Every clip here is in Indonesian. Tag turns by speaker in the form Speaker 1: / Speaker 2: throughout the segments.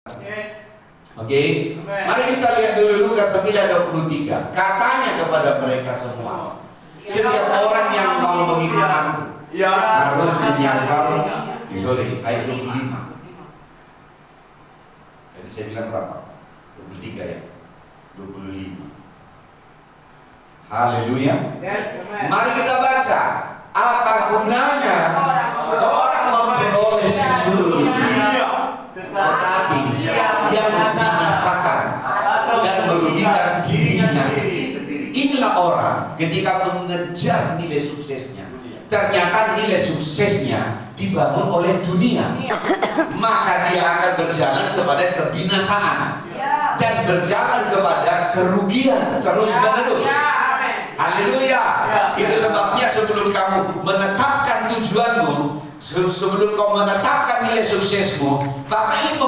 Speaker 1: Yes.
Speaker 2: Oke, mari kita lihat dulu Lukas 9:23. Katanya kepada mereka semua, setiap orang yang mau mengikut aku harus menyangkal. Ayat 25. Jadi saya bilang berapa? 23 ya? 25. Haleluya. Mari kita baca. Apa gunanya seorang memperoleh seluruh dunia, tetapi yang membinasakan dan merugikan dirinya sendiri? Inilah orang ketika mengejar nilai suksesnya, ternyata nilai suksesnya dibangun oleh dunia, maka dia akan berjalan kepada kebinasaan dan berjalan kepada kerugian terus menerus. Haleluya. Itu sebabnya sebelum kamu menetapkan tujuanmu, sebelum kau menetapkan nilai suksesmu, maka ini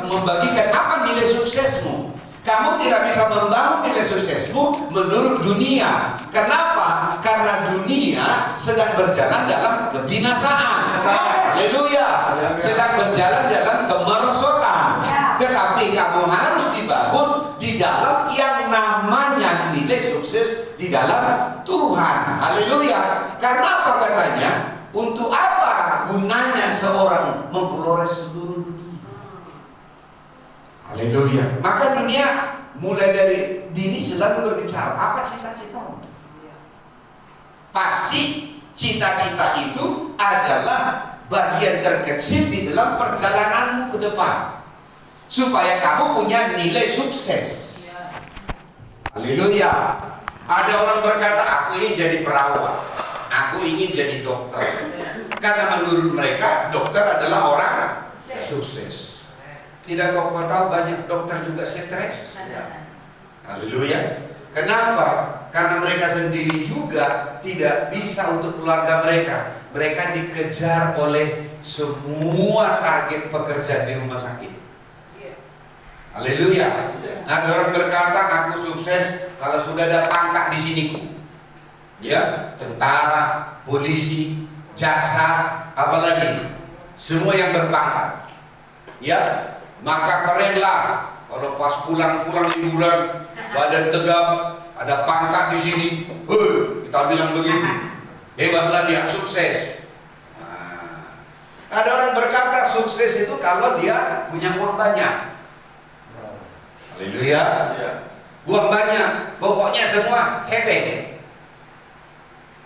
Speaker 2: membagikan apa nilai suksesmu. Kamu tidak bisa membangun nilai suksesmu menurut dunia. Kenapa? Karena dunia sedang berjalan dalam kebinasaan. Haleluya. Sedang berjalan dalam kemerosotan. Tetapi kamu harus dibangun di dalam yang namanya nilai sukses di dalam Tuhan. Haleluya. Karena apa katanya? Untuk apa gunanya seorang memperoleh seluruh dunia? Haleluya. Maka dunia mulai dari dini selalu berbicara, apa cita-citamu? Pasti cita-cita itu adalah bagian terkecil di dalam perjalananmu ke depan, supaya kamu punya nilai sukses. Haleluya. Ada orang berkata, aku ingin jadi perawat, aku ingin jadi dokter, karena menurut mereka dokter adalah orang sukses. Tidak kau tahu banyak dokter juga stres. Haleluya. Kenapa? Karena mereka sendiri juga tidak bisa untuk keluarga mereka. Mereka dikejar oleh semua target pekerja di rumah sakit. Haleluya. Ada orang berkata, aku sukses kalau sudah ada pangkat di sini. Ya, tentara, polisi, jaksa, apalagi semua yang berpangkat. Ya, maka kerenlah kalau pas pulang liburan, badan tegap, ada pangkat di sini. Kita bilang begitu. Hebatlah dia, sukses. Nah, ada orang berkata sukses itu kalau dia punya uang banyak. Haleluya. Uang banyak, pokoknya semua happy.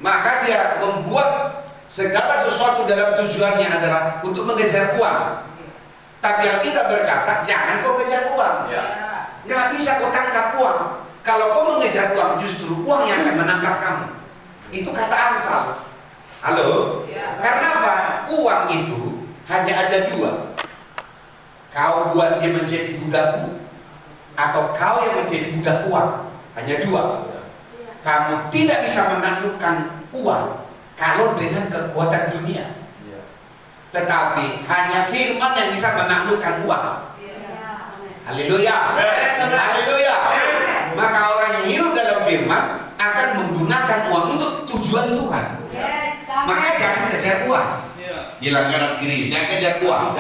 Speaker 2: Maka dia membuat segala sesuatu dalam tujuannya adalah untuk mengejar uang. Tapi yang kita berkata, jangan kau kejar uang. Nggak bisa kau tangkap uang. Kalau kau mengejar uang, justru uang yang akan menangkap kamu. Itu kata Amsal. Halo? Karena apa? Uang itu hanya ada dua. Kau buat dia menjadi budakmu, atau kau yang menjadi budak uang. Hanya dua. Kamu tidak bisa menaklukkan uang kalau dengan kekuatan dunia. Tetapi hanya firman yang bisa menaklukkan uang. Haleluya. Haleluya. Maka orang yang hidup dalam firman akan menggunakan uang untuk tujuan Tuhan. Maka jangan kejar uang. Bilang kanan kiri, jangan kejar uang.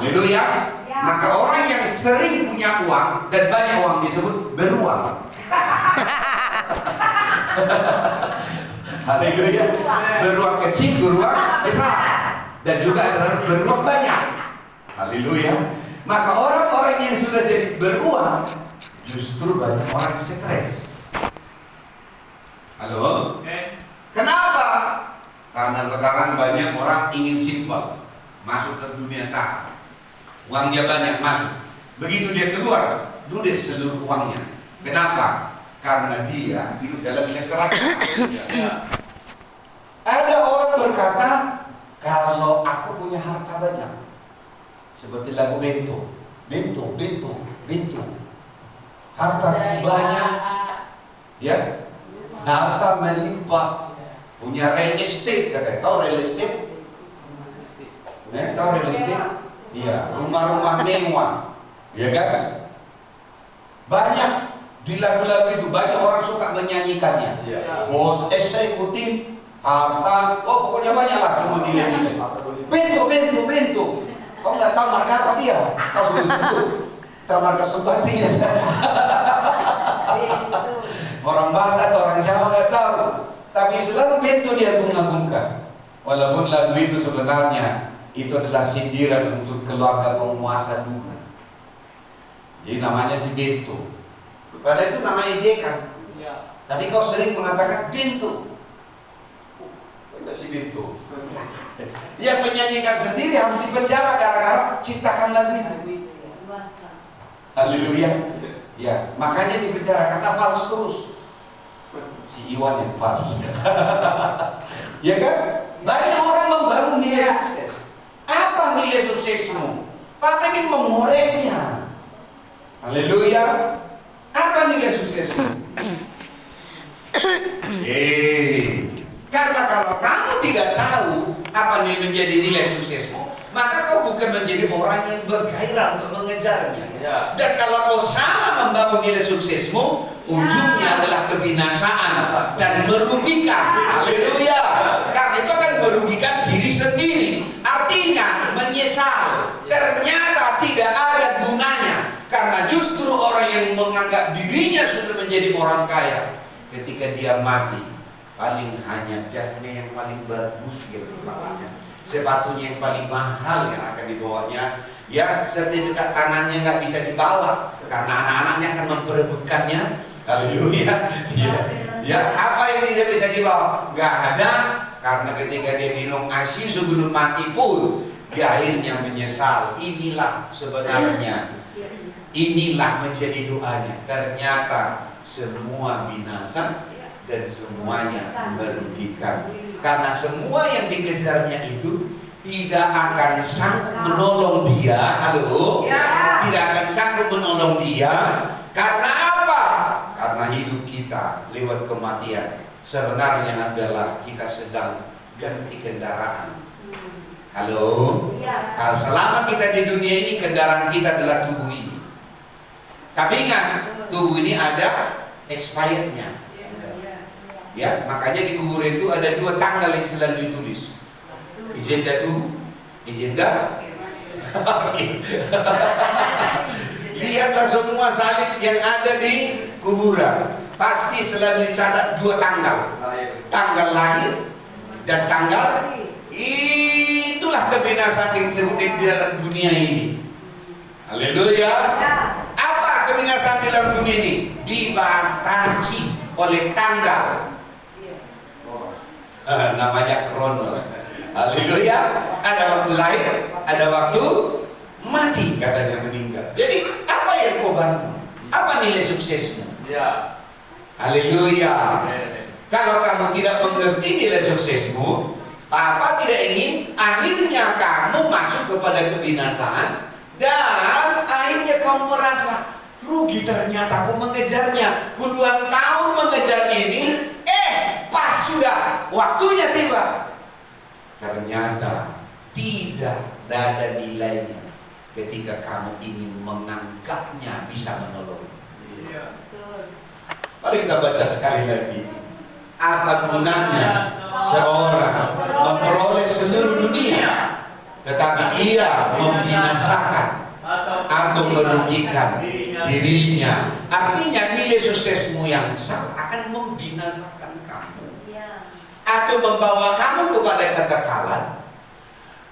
Speaker 2: Haleluya. Maka orang yang sering punya uang dan banyak uang disebut beruang. Haleluya. Beruang kecil, beruang besar, dan juga ada beruang banyak. Haleluya. Maka orang-orang yang sudah jadi beruang justru banyak orang stres. Halo? Kenapa? Karena sekarang banyak orang ingin simpel, masuk ke dunia saham. Uangnya banyak masuk. Begitu dia keluar, ludes seluruh uangnya. Kenapa? Karena dia hidup dalam keserakahan. Ada orang berkata, kalau aku punya harta banyak, seperti lagu Bento, harta banyak, ya, harta melimpah, punya real estate, katanya. Tahu real estate? Tahu real estate? Iya, rumah-rumah mewah, ya kan? Banyak di lagu-lagu itu, banyak orang suka menyanyikannya. Bos, saya ikutin harta, pokoknya banyak lah semua nilai-nilai. Bento. Kau nggak tahu marga apa dia? Kau sebut-sebut. Tahu marga Subatinya. Orang Batak atau orang Jawa nggak tahu. Tapi selalu Bento dia mengagumkan. Walaupun lagu itu sebenarnya itu adalah sindiran untuk keluarga penguasa dulu. Jadi namanya si Bento. Padahal itu nama ejekan. Tapi kau sering mengatakan Bento. Itu si Bento. Yang menyanyikan sendiri harus dipenjara gara-gara ciptakan lagu itu. Haleluya. Ya, makanya dipenjara karena fals terus. Si Iwan yang fals. Ya kan? Banyak orang membangun nilai sukses. Apa nilai suksesmu? Papa ingin mengoreknya. Haleluya. Apa nilai suksesmu? Karena kalau kamu tidak tahu apa menjadi nilai suksesmu, maka kau bukan menjadi orang yang bergairah untuk mengejarnya. Dan kalau kau salah membangun nilai suksesmu, ujungnya adalah kebinasaan dan merugikan. Haleluya. Karena itu akan merugikan diri sendiri. Artinya menyesal. Ternyata tidak ada gunanya. Karena justru orang yang menganggap dirinya sudah menjadi orang kaya, ketika dia mati, paling hanya jasnya yang paling bagus yang dipakainya, sepatunya yang paling mahal yang akan dibawanya, ya sertifikat tanahnya nggak bisa dibawa karena anak-anaknya akan memperebutkannya. Haleluya. Ya, apa yang tidak bisa dibawa? Nggak ada, karena ketika dia minum ASI sebelum mati pun dia akhirnya menyesal. Inilah sebenarnya, inilah menjadi doanya. Ternyata semua binasa dan semuanya merugikan. Karena semua yang dikejarnya itu tidak akan sanggup menolong dia. Halo? Tidak akan sanggup menolong dia. Karena apa? Karena hidup kita lewat kematian sebenarnya adalah kita sedang ganti kendaraan. Halo? Kalau selama kita di dunia ini, kendaraan kita adalah tubuh ini. Tapi ingat, tubuh ini ada expirednya. Ya, makanya di kuburan itu ada 2 tanggal yang selalu ditulis. Agenda tubuh, agenda. Lihatlah semua salib yang ada di kuburan, pasti selalu dicatat 2 tanggal. Tanggal lahir dan tanggal. Itulah kebinasaan yang disebut di dalam dunia ini. Haleluya. Apa kebinasaan di dalam dunia ini? Dibatasi oleh tanggal. Namanya kronos. Haleluya. Ada waktu lahir, ada waktu mati, katanya meninggal. Jadi apa yang kau bangun? Apa nilai suksesmu? Haleluya. Kalau kamu tidak mengerti nilai suksesmu, Papa tidak ingin akhirnya kamu masuk kepada kebinasaan dan akhirnya kamu merasa rugi. Ternyata aku mengejarnya puluhan tahun, mengejar ini, pas sudah waktunya tiba, ternyata tidak ada nilainya ketika kamu ingin menganggapnya bisa menolong. Mari kita baca sekali lagi. Apa gunanya seorang memperoleh seluruh dunia tetapi ia membinasakan atau merugikan dirinya? Artinya nilai suksesmu yang besar akan membinasakan kamu, atau membawa kamu kepada kekekalan,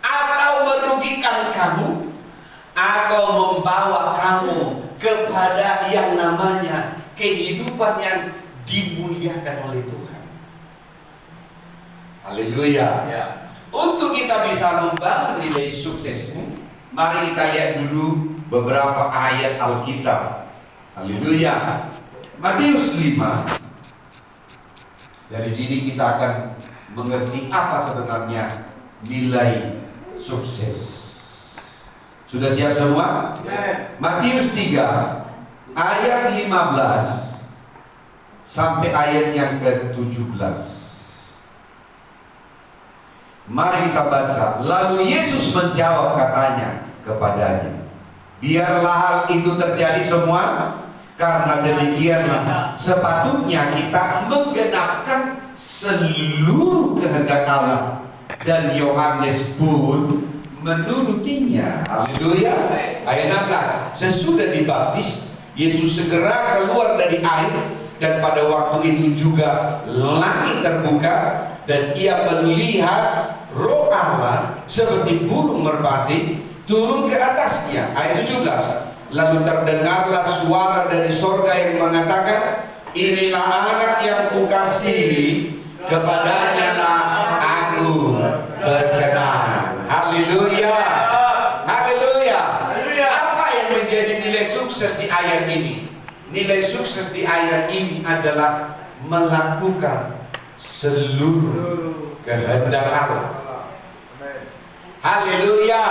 Speaker 2: atau merugikan kamu, atau membawa kamu kepada yang namanya kehidupan yang dimuliakan oleh Tuhan. Haleluya. Untuk kita bisa membangun nilai suksesmu, mari kita lihat dulu beberapa ayat Alkitab. Haleluya. Matius 5. Dari sini kita akan mengerti apa sebenarnya nilai sukses. Sudah siap semua? Matius 3 ayat 15 sampai ayat yang ke-17. Mari kita baca. Lalu Yesus menjawab katanya kepadanya, biarlah hal itu terjadi semua, karena demikianlah sepatutnya kita menggenapkan seluruh kehendak Allah. Dan Yohanes pun menurutinya. Haleluya. Ayat 16. Sesudah dibaptis, Yesus segera keluar dari air, dan pada waktu itu juga langit terbuka dan ia melihat Roh Allah seperti burung merpati turun ke atasnya. Ayat 17. Lalu terdengarlah suara dari sorga yang mengatakan, inilah anak yang kukasihi, kepadanya lah aku berkenan. Haleluya. Haleluya. Apa yang menjadi nilai sukses di ayat ini? Nilai sukses di ayat ini adalah melakukan seluruh kehendak Allah. Haleluya.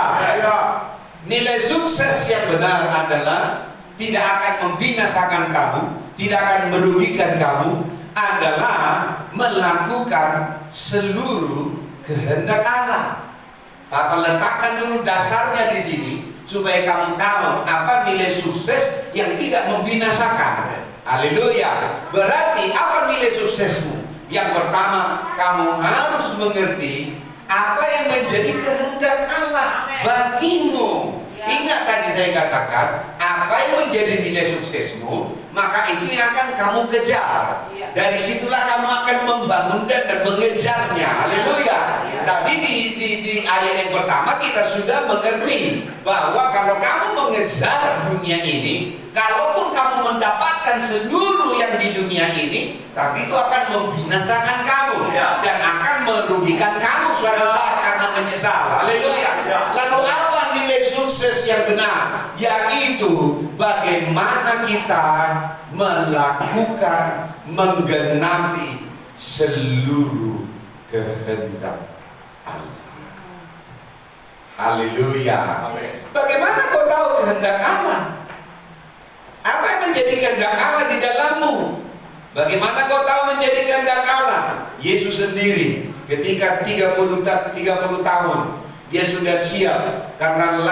Speaker 2: Nilai sukses yang benar adalah tidak akan membinasakan kamu, tidak akan merugikan kamu, adalah melakukan seluruh kehendak Allah. Maka letakkan dulu dasarnya di sini supaya kamu tahu apa nilai sukses yang tidak membinasakan. Haleluya. Berarti apa nilai suksesmu? Yang pertama, kamu harus mengerti apa yang menjadi kehendak Allah bagimu. Ingat tadi saya katakan, apa yang menjadi nilai suksesmu, maka itu yang akan kamu kejar. Dari situlah kamu akan membangun dan mengejarnya. Haleluya. Tapi di ayat yang pertama kita sudah mengerti bahwa kalau kamu mengejar dunia ini, kalaupun kamu mendapatkan seluruh yang di dunia ini, tapi itu akan membinasakan kamu dan akan merugikan kamu suatu saat karena menyesal. Haleluya. Lalu apa nilai sukses yang benar? Yaitu bagaimana kita melakukan, menggenapi seluruh kehendak Allah. Haleluya. Bagaimana kau tahu kehendak Allah? Apa yang menjadi kehendak Allah di dalammu? Bagaimana kau tahu menjadi kehendak Allah? Yesus sendiri ketika 30 tahun dia sudah siap karena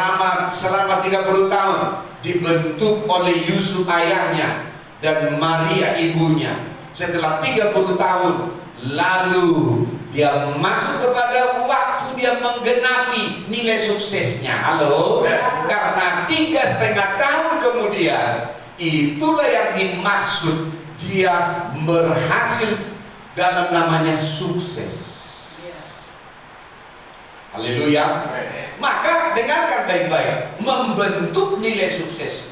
Speaker 2: selama 30 tahun dibentuk oleh Yusuf ayahnya dan Maria ibunya. Setelah 30 tahun lalu dia masuk kepada waktu dia menggenapi nilai suksesnya. Halo. Karena 3,5 tahun kemudian itulah yang dimaksud dia berhasil dalam namanya sukses. Haleluya. Maka dengarkan baik-baik, membentuk nilai suksesmu.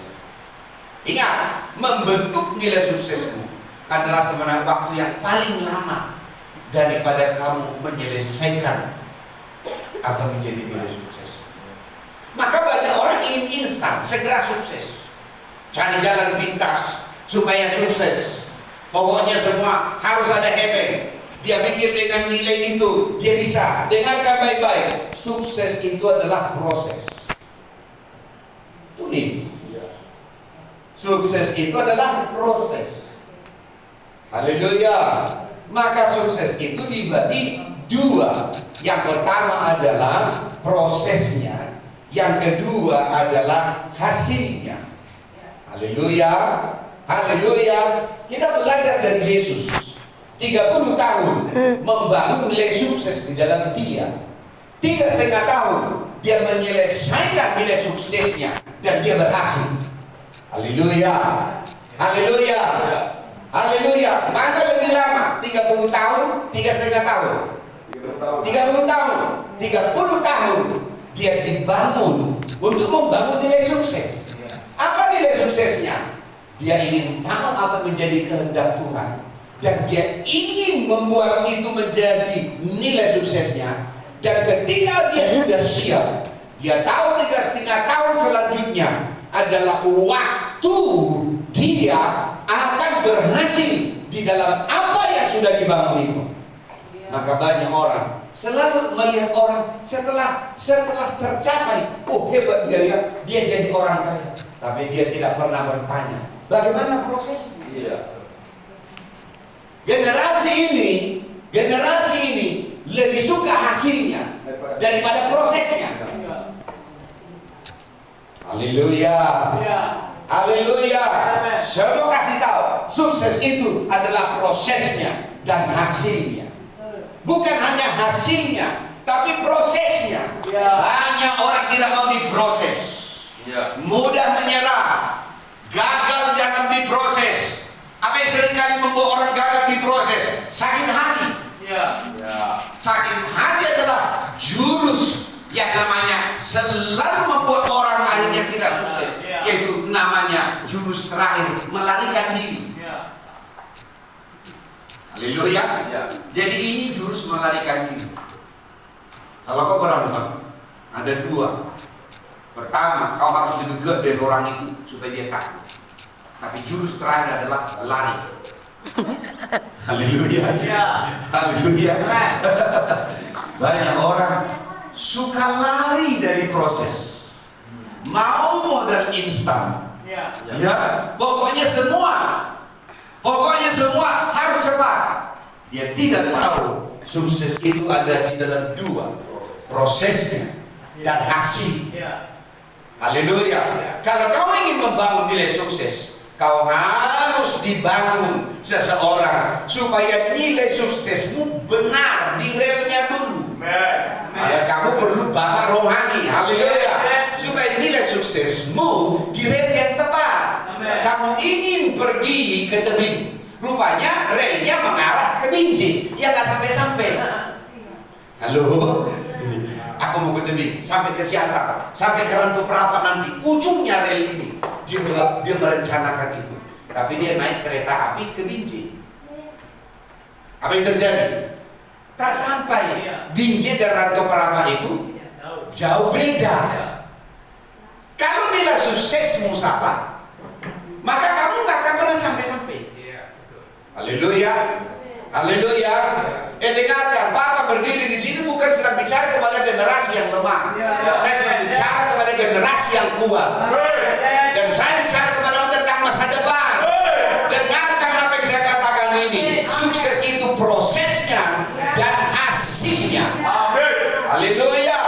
Speaker 2: Ingat, membentuk nilai suksesmu adalah sebenarnya waktu yang paling lama daripada kamu menyelesaikan apa menjadi nilai sukses. Maka banyak orang ingin instan, segera sukses, cari jalan pintas supaya sukses. Pokoknya semua harus ada happy. Dia pikir dengan nilai itu dia bisa. Dengarkan baik-baik, sukses itu adalah proses. Tulis. Sukses itu adalah proses. Haleluya. Maka sukses itu dibagi dua. Yang pertama adalah prosesnya, yang kedua adalah hasilnya. Haleluya. Haleluya. Kita belajar dari Yesus 30 tahun membangun nilai sukses di dalam dia. 3,5 tahun dia menyelesaikan nilai suksesnya dan dia berhasil. Haleluya. Haleluya. Haleluya. Mana lebih lama? 30 tahun, 3,5 tahun. 30 tahun. 30 tahun dia dibangun untuk membangun nilai sukses. Apa nilai suksesnya? Dia ingin tahu apa menjadi kehendak Tuhan. Dan dia ingin membuat itu menjadi nilai suksesnya. Dan ketika dia sudah siap, dia tahu 3,5 tahun selanjutnya adalah waktu dia akan berhasil di dalam apa yang sudah dibangun itu. Maka banyak orang selalu melihat orang setelah tercapai, oh hebat dia jadi orang kaya. Tapi dia tidak pernah bertanya, bagaimana prosesnya? Iya. Generasi ini lebih suka hasilnya daripada prosesnya. Haleluya. Haleluya. Saya mau kasih tahu, sukses itu adalah prosesnya dan hasilnya. Bukan hanya hasilnya, tapi prosesnya. Banyak orang tidak mau diproses. Mudah menyerah, gagal dalam diproses. Apa yang seringkali membuat orang gagal diproses? Sakit hati. Sakit hati adalah jurus yang namanya selalu membuat orang akhirnya tidak sukses, yaitu namanya jurus terakhir, melarikan diri. Haleluya. Jadi ini jurus melarikan diri. Kalau kau berantem, ada dua. Pertama, kau harus didegat dari orang itu supaya dia takut. Tapi jurus terakhir adalah lari. Haleluya. Haleluya. Banyak orang suka lari dari proses, mau modal instan. Pokoknya semua harus cepat. Dia tidak tahu sukses itu ada di dalam dua, prosesnya dan hasil. Haleluya. Kalau kau ingin membangun nilai sukses, kau harus dibangun seseorang supaya nilai suksesmu benar di relnya dulu. Ya, kamu perlu bapak rohani. Haleluya. Supaya nilai suksesmu di rel yang tepat. Kamu ingin pergi ke tebing, rupanya relnya mengarah ke Binjai, ya nggak sampai-sampai. Halo, aku mau ke tebing, sampai ke Siantar, sampai ke Rantu Prapat nanti, ujungnya rel ini. Dia merencanakan itu, tapi dia naik kereta api ke Binjai. Apa yang terjadi? Tak sampai. Binjai dan Rantu Prapat itu jauh beda. Kalau nilai suksesmu salah, maka kamu nggak akan pernah sampai-sampai. Haleluya. Haleluya. Dengarkan, Bapak berdiri di sini bukan sedang bicara kepada generasi yang lemah. Saya sedang bicara kepada generasi yang kuat. Dan saya bicara kepada orang tentang masa depan. Dengarkan apa yang saya katakan ini. Sukses itu prosesnya dan hasilnya. Haleluya.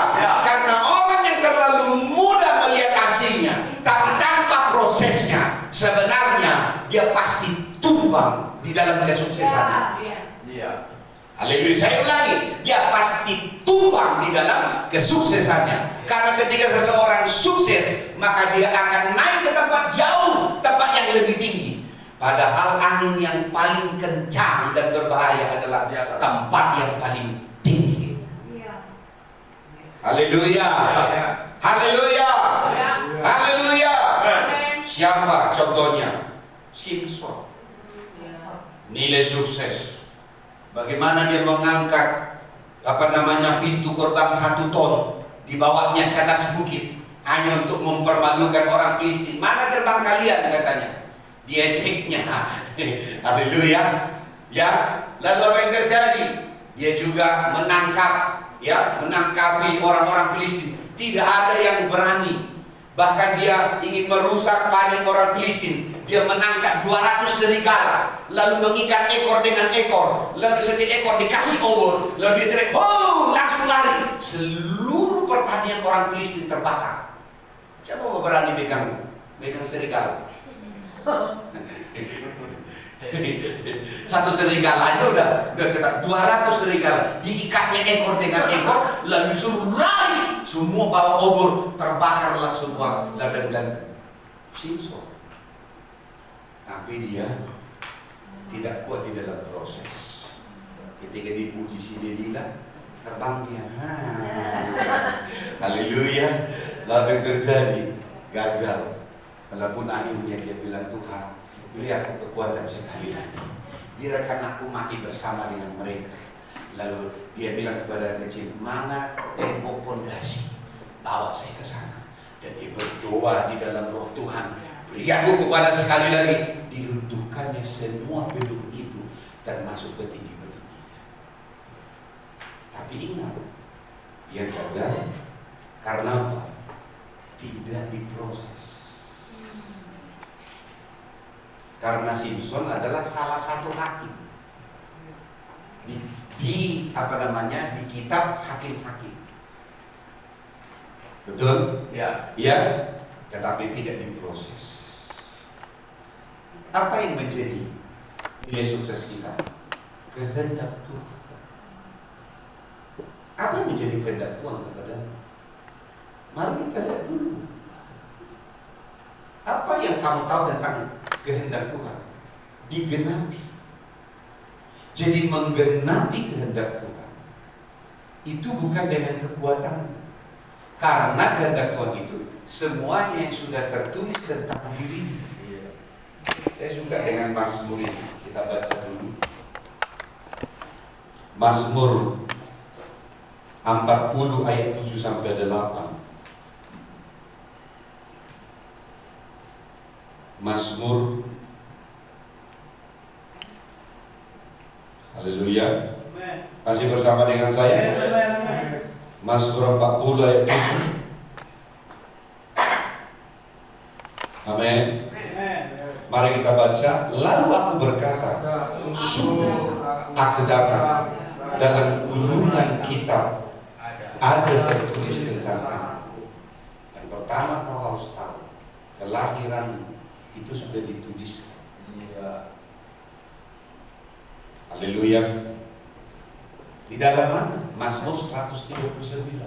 Speaker 2: Karena orang yang terlalu mudah melihat hasilnya, tapi tanpa prosesnya, sebenarnya dia pasti tumbang di dalam kesuksesan. Haleluya. Saya ulangi, dia pasti tumbang di dalam kesuksesannya. Karena ketika seseorang sukses, maka dia akan naik ke tempat jauh, tempat yang lebih tinggi. Padahal angin yang paling kencang dan berbahaya adalah tempat yang paling tinggi. Haleluya. Haleluya. Haleluya. Siapa contohnya? Simpson. Nilai sukses. Bagaimana dia mengangkat pintu gerbang 1 ton, dibawanya ke atas bukit hanya untuk mempermalukan orang Filistin. Mana gerbang kalian, katanya. Diejeknya. Haleluya. Ya, lalu apa yang terjadi? Dia juga menangkapi orang-orang Filistin. Tidak ada yang berani. Bahkan dia ingin merusak panen orang Filistin. Dia menangkap 200 serigala, lalu mengikat ekor dengan ekor, lalu setiap ekor dikasih obor, lalu dia teriak, "Oh!" langsung lari. Seluruh pertanian orang Filistin terbakar. Siapa mau berani megang serigala? Satu serigala aja udah ketat. 200 serigala diikatnya ekor dengan ekor, lalu disuruh lari. Semua bawa obor, terbakarlah semua ladang gandum. Simpson. Tapi dia tidak kuat di dalam proses. Ketika dipuji si Delila, terbang dia. Haleluya. Lalu yang terjadi, gagal. Walaupun akhirnya dia bilang, "Tuhan, beri aku kekuatan sekali lagi. Biarkan aku mati bersama dengan mereka." Lalu dia bilang kepada anak kecil, "Mana tembok pondasi? Bawa saya ke sana." Dan dia berdoa di dalam roh, "Tuhan, beri aku kekuatan sekali lagi." Diruntuhkannya semua gedung itu, termasuk petinggi-petinggi. Tapi ingat, dia gagal karena apa? Tidak diproses. Karena Simpson adalah salah satu hakim di kitab hakim-hakim. Betul? Ya. Tetapi tidak diproses. Apa yang menjadi nilai sukses kita? Kehendak Tuhan. Apa yang menjadi kehendak Tuhan kepadamu? Mari kita lihat dulu. Apa yang kamu tahu tentang kehendak Tuhan? Digenapi. Jadi menggenapi kehendak Tuhan itu bukan dengan kekuatan, karena kehendak Tuhan itu semuanya yang sudah tertulis tentang diri. Saya suka dengan Mazmur ini. Kita baca dulu. Mazmur 40 ayat 7 sampai 8. Mazmur, haleluya. Masih bersama dengan saya? Mazmur 40 ayat 7. Amin. Mari kita baca. Lalu aku berkata, sungguh aku datang, dalam gulungan kitab ada tertulis tentang aku. Yang pertama kau harus tahu, kelahiran itu sudah ditulis. Haleluya. Di dalam mana? Mazmur 139.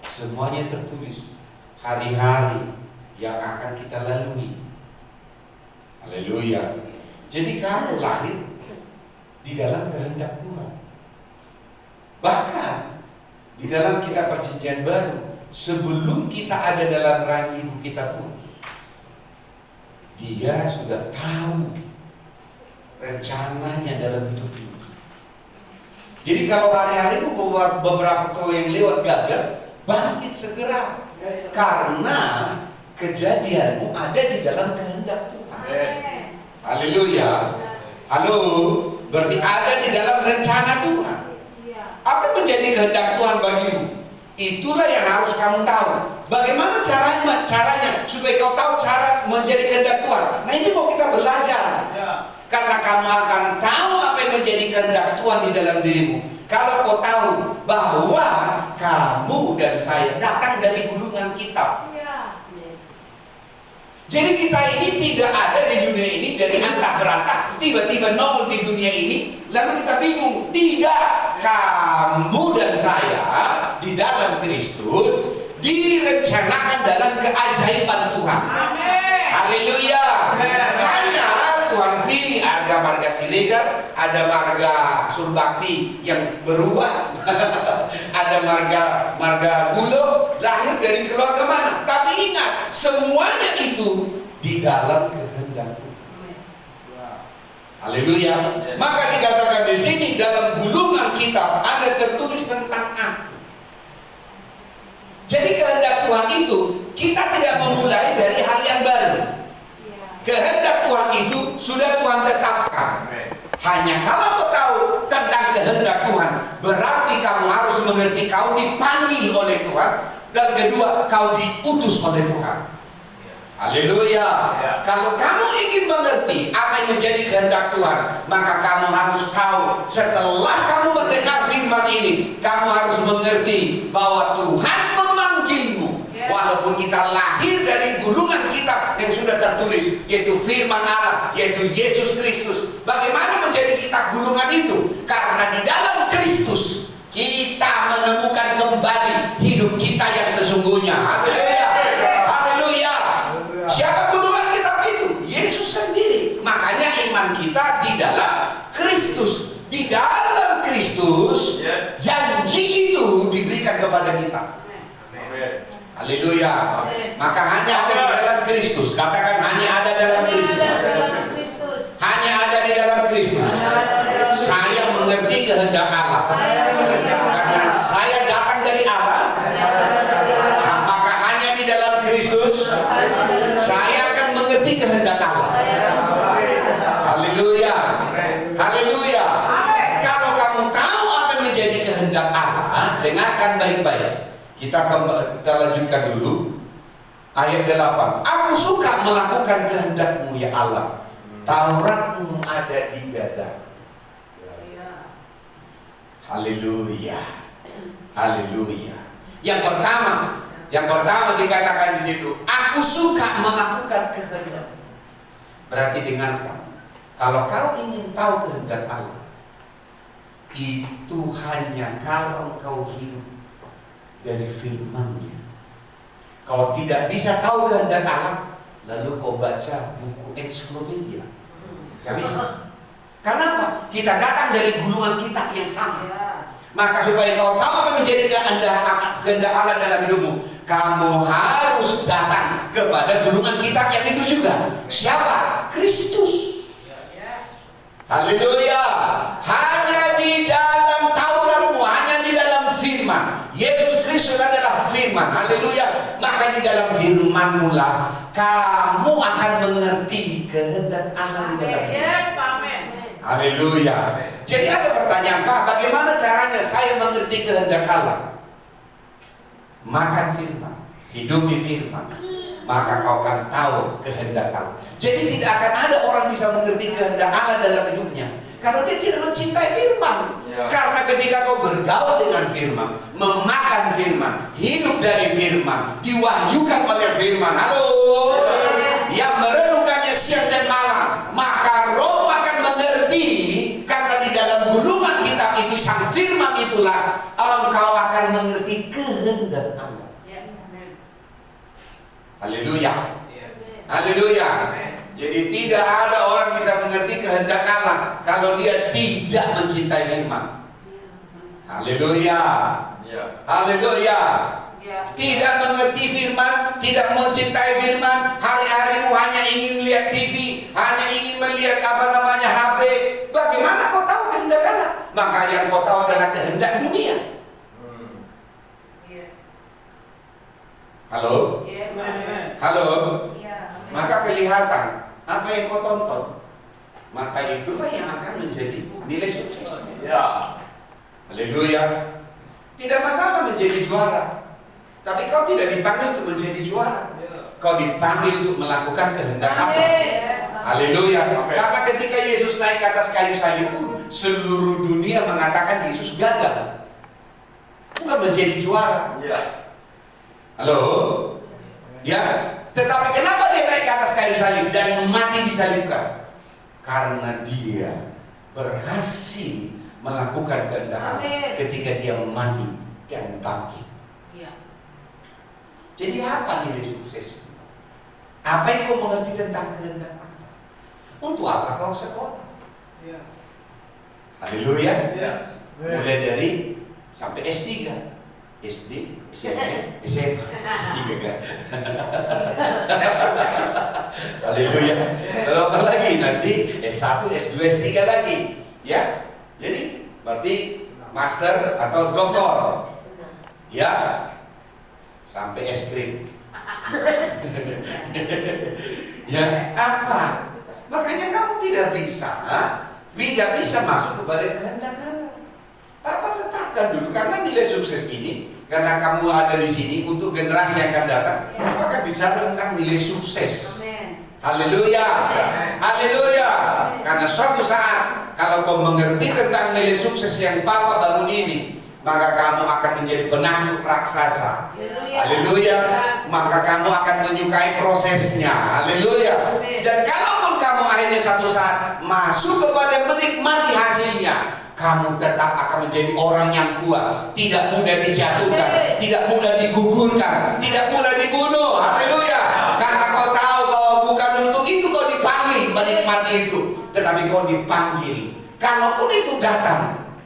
Speaker 2: Semuanya tertulis. Hari-hari yang akan kita lalui. Haleluya. Jadi kamu lahir di dalam kehendak Tuhan. Bahkan di dalam kitab Perjanjian Baru, sebelum kita ada dalam rahim ibu kita pun, Dia sudah tahu rencananya dalam hidup ini. Jadi kalau hari-hari itu beberapa tahun yang lewat gagal, bangkit segera, karena kejadianmu ada di dalam kehendak Tuhan. Haleluya. Halo, berarti ada di dalam rencana Tuhan. Apa menjadi kehendak Tuhan bagimu? Itulah yang harus kamu tahu. Bagaimana caranya supaya kau tahu cara menjadi kehendak Tuhan. Nah, ini mau kita belajar. Karena kamu akan tahu apa yang menjadi kehendak Tuhan di dalam dirimu kalau kau tahu bahwa kamu dan saya datang dari gulungan kitab. Jadi kita ini tidak ada di dunia ini dari antah berantah tiba-tiba nongol di dunia ini lalu kita bingung. Tidak, kamu dan saya di dalam Kristus direncanakan dalam keajaiban Tuhan. Haleluya. Hanya Tuhan pilih ada marga Siregar, ada marga Surbakti yang berubah, ada marga Gulo lahir dari keluarga mana. Tapi ingat, semuanya itu di dalam kehendak Tuhan. Haleluya. Maka dikatakan di sini dalam gulungan kitab ada tertulis tentang aku. Jadi kehendak Tuhan itu kita tidak memulai dari hal yang baru. Kehendak Tuhan itu sudah Tuhan tetapkan. Hanya kalau kau tahu tentang kehendak Tuhan, berarti kamu harus mengerti kau dipanggil oleh Tuhan, dan kedua kau diutus oleh Tuhan. Haleluya. Kalau kamu ingin mengerti apa yang menjadi kehendak Tuhan, maka kamu harus tahu setelah kamu mendengar firman ini, kamu harus mengerti bahwa Tuhan memanggilmu. Walaupun kita lahir dari gulungan kitab yang sudah tertulis, yaitu firman Allah, yaitu Yesus Kristus. Bagaimana menjadi kita gulungan itu? Karena di dalam Kristus kita menemukan kembali hidup kita yang sesungguhnya. Haleluya. Haleluya. Siapa gulungan kitab itu? Yesus sendiri. Makanya iman kita di dalam Kristus. Di dalam Kristus, janji itu diberikan kepada kita. Haleluya. Maka hanya ada di dalam Kristus. Katakan hanya ada dalam Kristus. Hanya ada di dalam Kristus. Saya mengerti kehendak Allah. Karena saya datang dari Allah. Maka hanya di dalam Kristus saya akan mengerti kehendak Allah. Haleluya. Haleluya. Kalau kamu tahu apa menjadi kehendak Allah, dengarkan baik-baik. Kita lanjutkan dulu ayat 8. Aku suka melakukan kehendak-Mu ya Allah. Taurat-Mu ada di dadaku. Haleluya. Haleluya. Yang pertama dikatakan di situ, aku suka melakukan kehendak. Berarti dengarkan. Kalau kau ingin tahu kehendak Allah,
Speaker 1: itu hanya kalau kau hidup dari firman-Nya. Kau tidak bisa tahu kehendak Allah lalu kau baca buku ensiklopedia. Gak bisa. Kenapa? Kita datang dari gulungan kitab yang sama. Maka supaya kau tahu apa menjadi kehendak Allah dalam hidupmu, kamu harus datang kepada gulungan kitab yang itu juga. Siapa? Kristus. Haleluya. Hanya di dalam Tauratmu, hanya di dalam firman. Yesus Kristus adalah firman. Haleluya. Maka di dalam firman mula kamu akan mengerti kehendak Allah di dalam hidup. Haleluya. Jadi ada pertanyaan, Pak, bagaimana caranya saya mengerti kehendak Allah? Makan firman, hidupi firman, maka kau akan tahu kehendak Allah. Jadi tidak akan ada orang bisa mengerti kehendak Allah dalam hidupnya kalau dia tidak mencintai firman. Karena ketika kau bergaul dengan firman, memakan firman, hidup dari firman, diwahyukan oleh firman, halo, yang merenungkannya siang dan malam, maka roh akan mengerti. Karena di dalam gulungan kitab itu, sang firman itulah engkau akan mengerti kehendak Allah. Haleluya. Haleluya. Jadi tidak ada orang bisa mengerti kehendak Allah kalau dia tidak mencintai firman. Haleluya. Haleluya. Tidak mengerti firman, tidak mencintai firman, hari-harimu hanya ingin melihat TV, hanya ingin melihat HP. Bagaimana kau tahu kehendak Allah? Maka yang kau tahu adalah kehendak dunia. Halo? Halo? Maka kelihatan apa yang kau tonton, maka itulah yang akan menjadi nilai sukses. Haleluya. Tidak masalah menjadi juara, tapi kau tidak dipanggil untuk menjadi juara. Kau dipanggil untuk melakukan kehendak Allah. Haleluya. Karena ketika Yesus naik ke atas kayu salib pun seluruh dunia mengatakan Yesus gagal, bukan menjadi juara. Halo? Ya. Tetapi kenapa dia naik ke atas kayu salib dan mati disalibkan? Karena dia berhasil melakukan kehendak Allah ketika dia mati dan bangkit. Jadi apa nilai sukses? Apa yang kau mengerti tentang kehendak Allah? Untuk apa kau sekolah? Haleluya. Mulai dari sampai S3, SD, SMP, SMA, S3 kan? Haleluya. Lalu apa lagi? Nanti S1, S2, S3 lagi. Ya. Jadi berarti master atau doktor. Ya. Sampai es krim. Ya, apa? Makanya kamu tidak bisa masuk kepada kehendak Allah. Papa letakkan dulu, karena nilai sukses ini, karena kamu ada di sini untuk generasi yang akan datang, maka bicara tentang nilai sukses. Haleluya. Haleluya. Karena suatu saat kalau kau mengerti tentang nilai sukses yang Papa bangun ini, maka kamu akan menjadi penakluk raksasa. Haleluya. Maka kamu akan menyukai prosesnya. Haleluya. Dan kalaupun kamu akhirnya satu saat masuk kepada menikmati hasilnya, kamu tetap akan menjadi orang yang kuat, tidak mudah dijatuhkan, tidak mudah digugurkan, tidak mudah dibunuh. Haleluya. Karena kau tahu bahwa bukan untuk itu kau dipanggil menikmati itu, tetapi kau dipanggil. Kalaupun itu datang,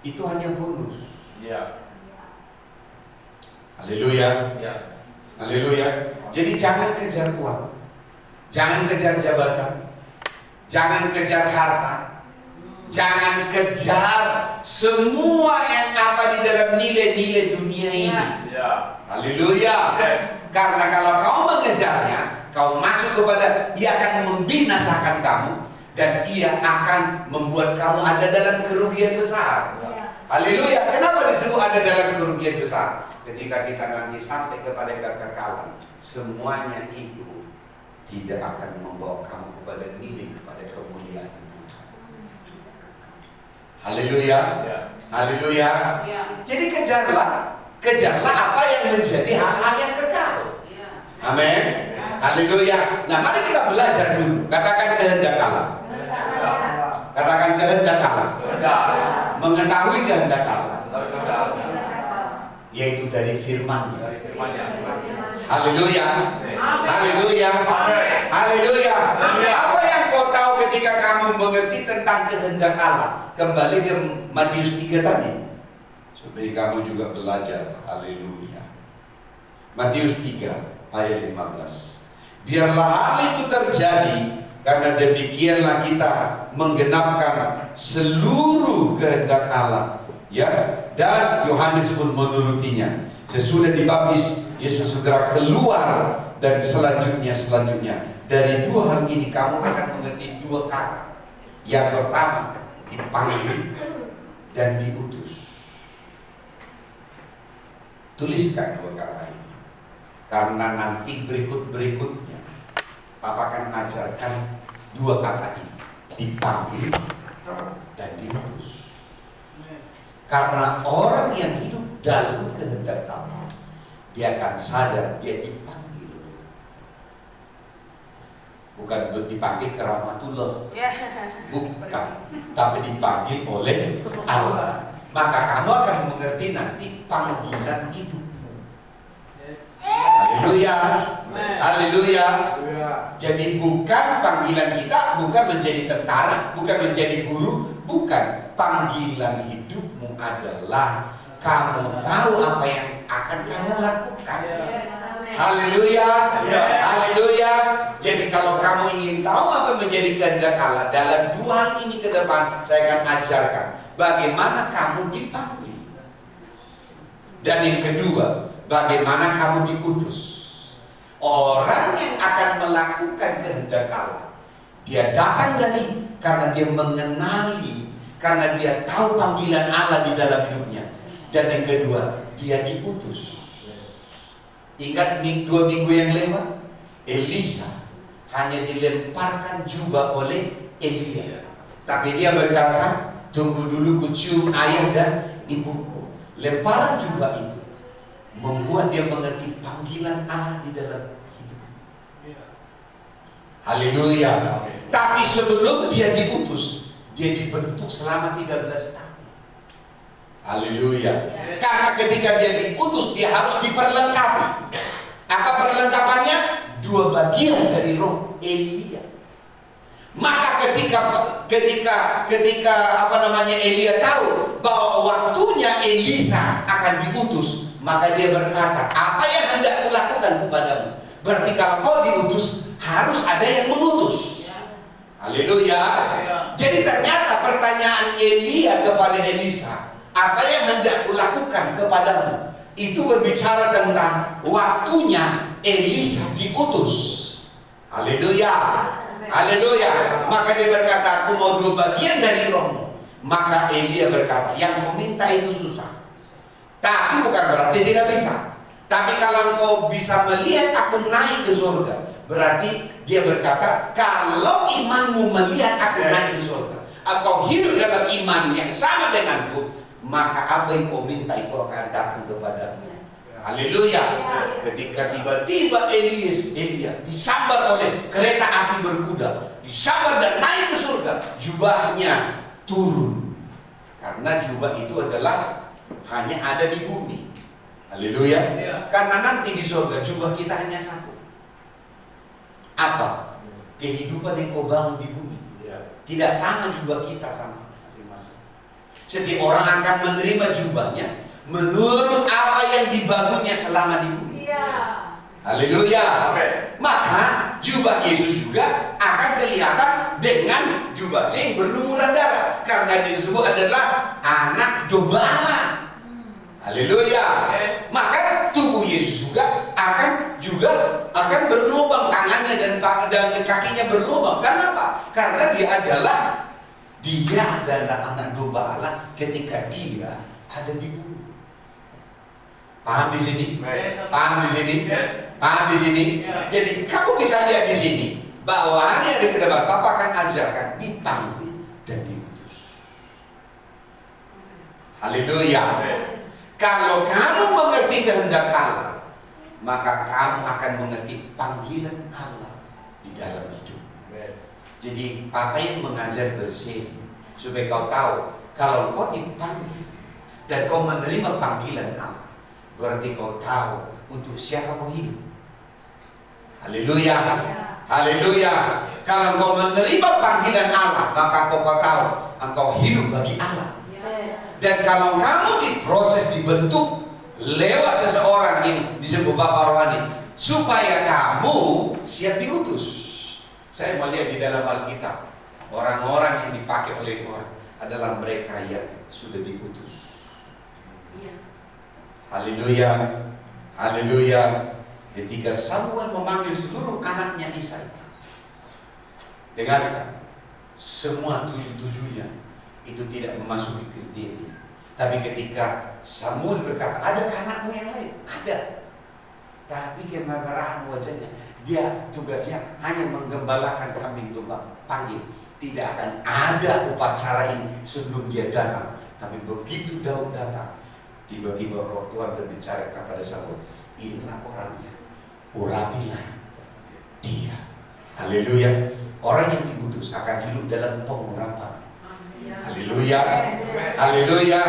Speaker 1: itu hanya bonus. Haleluya. Haleluya. Jadi jangan kejar uang, jangan kejar jabatan, jangan kejar harta, jangan kejar semua yang apa di dalam nilai-nilai dunia ini. Haleluya. Karena kalau kau mengejarnya, kau masuk kepada, dia akan membinasakan kamu dan ia akan membuat kamu ada dalam kerugian besar. Haleluya. Kenapa disebut ada dalam kerugian besar? Ketika kita nanti sampai kepada kekekalan, semuanya itu tidak akan membawa kamu kepada nilai, kepada kemuliaan Tuhan. Haleluya. Haleluya. Jadi kejarlah apa yang menjadi hal-hal yang kekal. Amin. Haleluya. Nah, mari kita belajar dulu. Katakan kehendak Allah. Katakan kehendak Allah. mengetahui kehendak Allah, yaitu dari firman-Nya. Haleluya. Haleluya. Haleluya. Apa yang kau tahu ketika kamu mengerti tentang kehendak Allah? Kembali ke Matius 3 tadi, supaya kamu juga belajar. Haleluya. Matius 3 ayat 15. Biarlah hal itu terjadi, karena demikianlah kita menggenapkan seluruh kehendak Allah. Ya, dan Yohanes pun menurutinya. Sesudah dibaptis, Yesus segera keluar, dan selanjutnya dari dua hal ini kamu akan mengerti dua kata. Yang pertama, dipanggil dan diutus. Tuliskan dua kata ini, karena nanti berikutnya Papa akan ajarkan dua kata ini, dipanggil dan diutus. Karena orang yang hidup dalam kehendak Allah, dia akan sadar dia dipanggil. Bukan dipanggil ke rahmatullah, bukan, tapi dipanggil oleh Allah. Maka kamu akan mengerti nanti panggilan hidupmu. Haleluya. Haleluya. Jadi bukan panggilan kita, bukan menjadi tentara, bukan menjadi guru, bukan. Panggilan hidupmu adalah kamu tahu apa yang akan kamu lakukan. Haleluya. Haleluya. Jadi kalau kamu ingin tahu apa menjadi kehendak Allah, dalam dua hal ini ke depan saya akan ajarkan bagaimana kamu dipanggil. Dan yang kedua, bagaimana kamu diutus. Orang yang akan melakukan kehendak Allah, dia datang karena dia mengenali, karena dia tahu panggilan Allah di dalam hidupnya. Dan yang kedua, dia diutus. Ingat 2 minggu yang lewat, Elisa hanya dilemparkan jubah oleh Elia. Tapi dia berkata, tunggu dulu, kucium ayah dan ibuku. Lemparan jubah itu membuat dia mengerti panggilan Allah di dalam hidup. Haleluya. Tapi sebelum dia diutus, dia dibentuk selama 13 tahun. Haleluya. Karena ketika dia diutus, dia harus diperlengkapi. Apa perlengkapannya? 2 bagian dari roh Elia. Maka ketika Elia tahu bahwa waktunya Elisa akan diutus, maka dia berkata, apa yang hendak kulakukan kepadamu? Berarti kalau kau diutus, harus ada yang mengutus. Haleluya. Jadi ternyata pertanyaan Elia kepada Elisa, apa yang hendak kulakukan kepadamu? Itu berbicara tentang waktunya Elisa diutus. Haleluya. Haleluya. Maka dia berkata, aku mau 2 bagian dari rohmu. Maka Elia berkata, yang kau minta itu susah, tapi bukan berarti tidak bisa. Tapi kalau kau bisa melihat aku naik ke surga, berarti dia berkata, kalau imanmu melihat aku naik ke surga, atau hidup dalam iman yang sama denganku, maka apa yang kau minta itu akan datang kepadamu. Haleluya. Ketika tiba-tiba Elia disambar oleh kereta api berkuda, disambar dan naik ke surga, jubahnya turun. Karena jubah itu adalah hanya ada di bumi. Haleluya. Karena nanti di surga jubah kita hanya satu. Apa? Kehidupan yang kau bangun di bumi. Tidak sama jubah kita sama masing-masing. Setiap orang akan menerima jubahnya menurut apa yang dibangunnya selama di bumi. Haleluya. Maka jubah Yesus juga akan kelihatan dengan jubahnya yang berlumuran darah, karena dia disebut adalah anak domba Allah. Haleluya. Maka tubuh Yesus juga akan berlubang, tangannya dan kakinya berlubang. Kenapa? Karena dia adalah anak domba Allah ketika dia ada di bumi. Paham di sini? Paham di sini? Paham di sini? Jadi kamu bisa lihat di sini bahwa hari-hari ke depan Papa akan ajarkan dipanggil dan diutus. Haleluya. Kalau kamu mengerti kehendak Allah, maka kamu akan mengerti panggilan Allah di dalam hidup. Jadi Papa yang mengajar bersih supaya kau tahu Kalau kau dipanggil dan kau menerima panggilan Allah, berarti kau tahu untuk siapa kau hidup. Haleluya. Haleluya. Kalau kau menerima panggilan Allah, maka kau tahu engkau hidup bagi Allah. Dan kalau kamu diproses, dibentuk lewat seseorang yang disebut Bapak Rohani, supaya kamu siap diutus. Saya melihat di dalam Alkitab, orang-orang yang dipakai oleh Tuhan adalah mereka yang sudah diutus. Haleluya. Haleluya. Ketika Samuel memanggil seluruh anaknya Isai, dengarkan, semua 7-7-nya itu tidak memasuki kriteria. Tapi ketika Samuel berkata, adakah anakmu yang lain? Ada. Tapi kemarahan wajahnya, dia tugasnya hanya menggembalakan kambing domba. Panggil, tidak akan ada upacara ini sebelum dia datang. Tapi begitu Daud datang, tiba-tiba Roh Tuhan berbicara kepada Samuel, inilah orangnya, urapilah dia. Haleluya. Orang yang diutus akan hidup dalam pengurapan. Haleluya. Haleluya.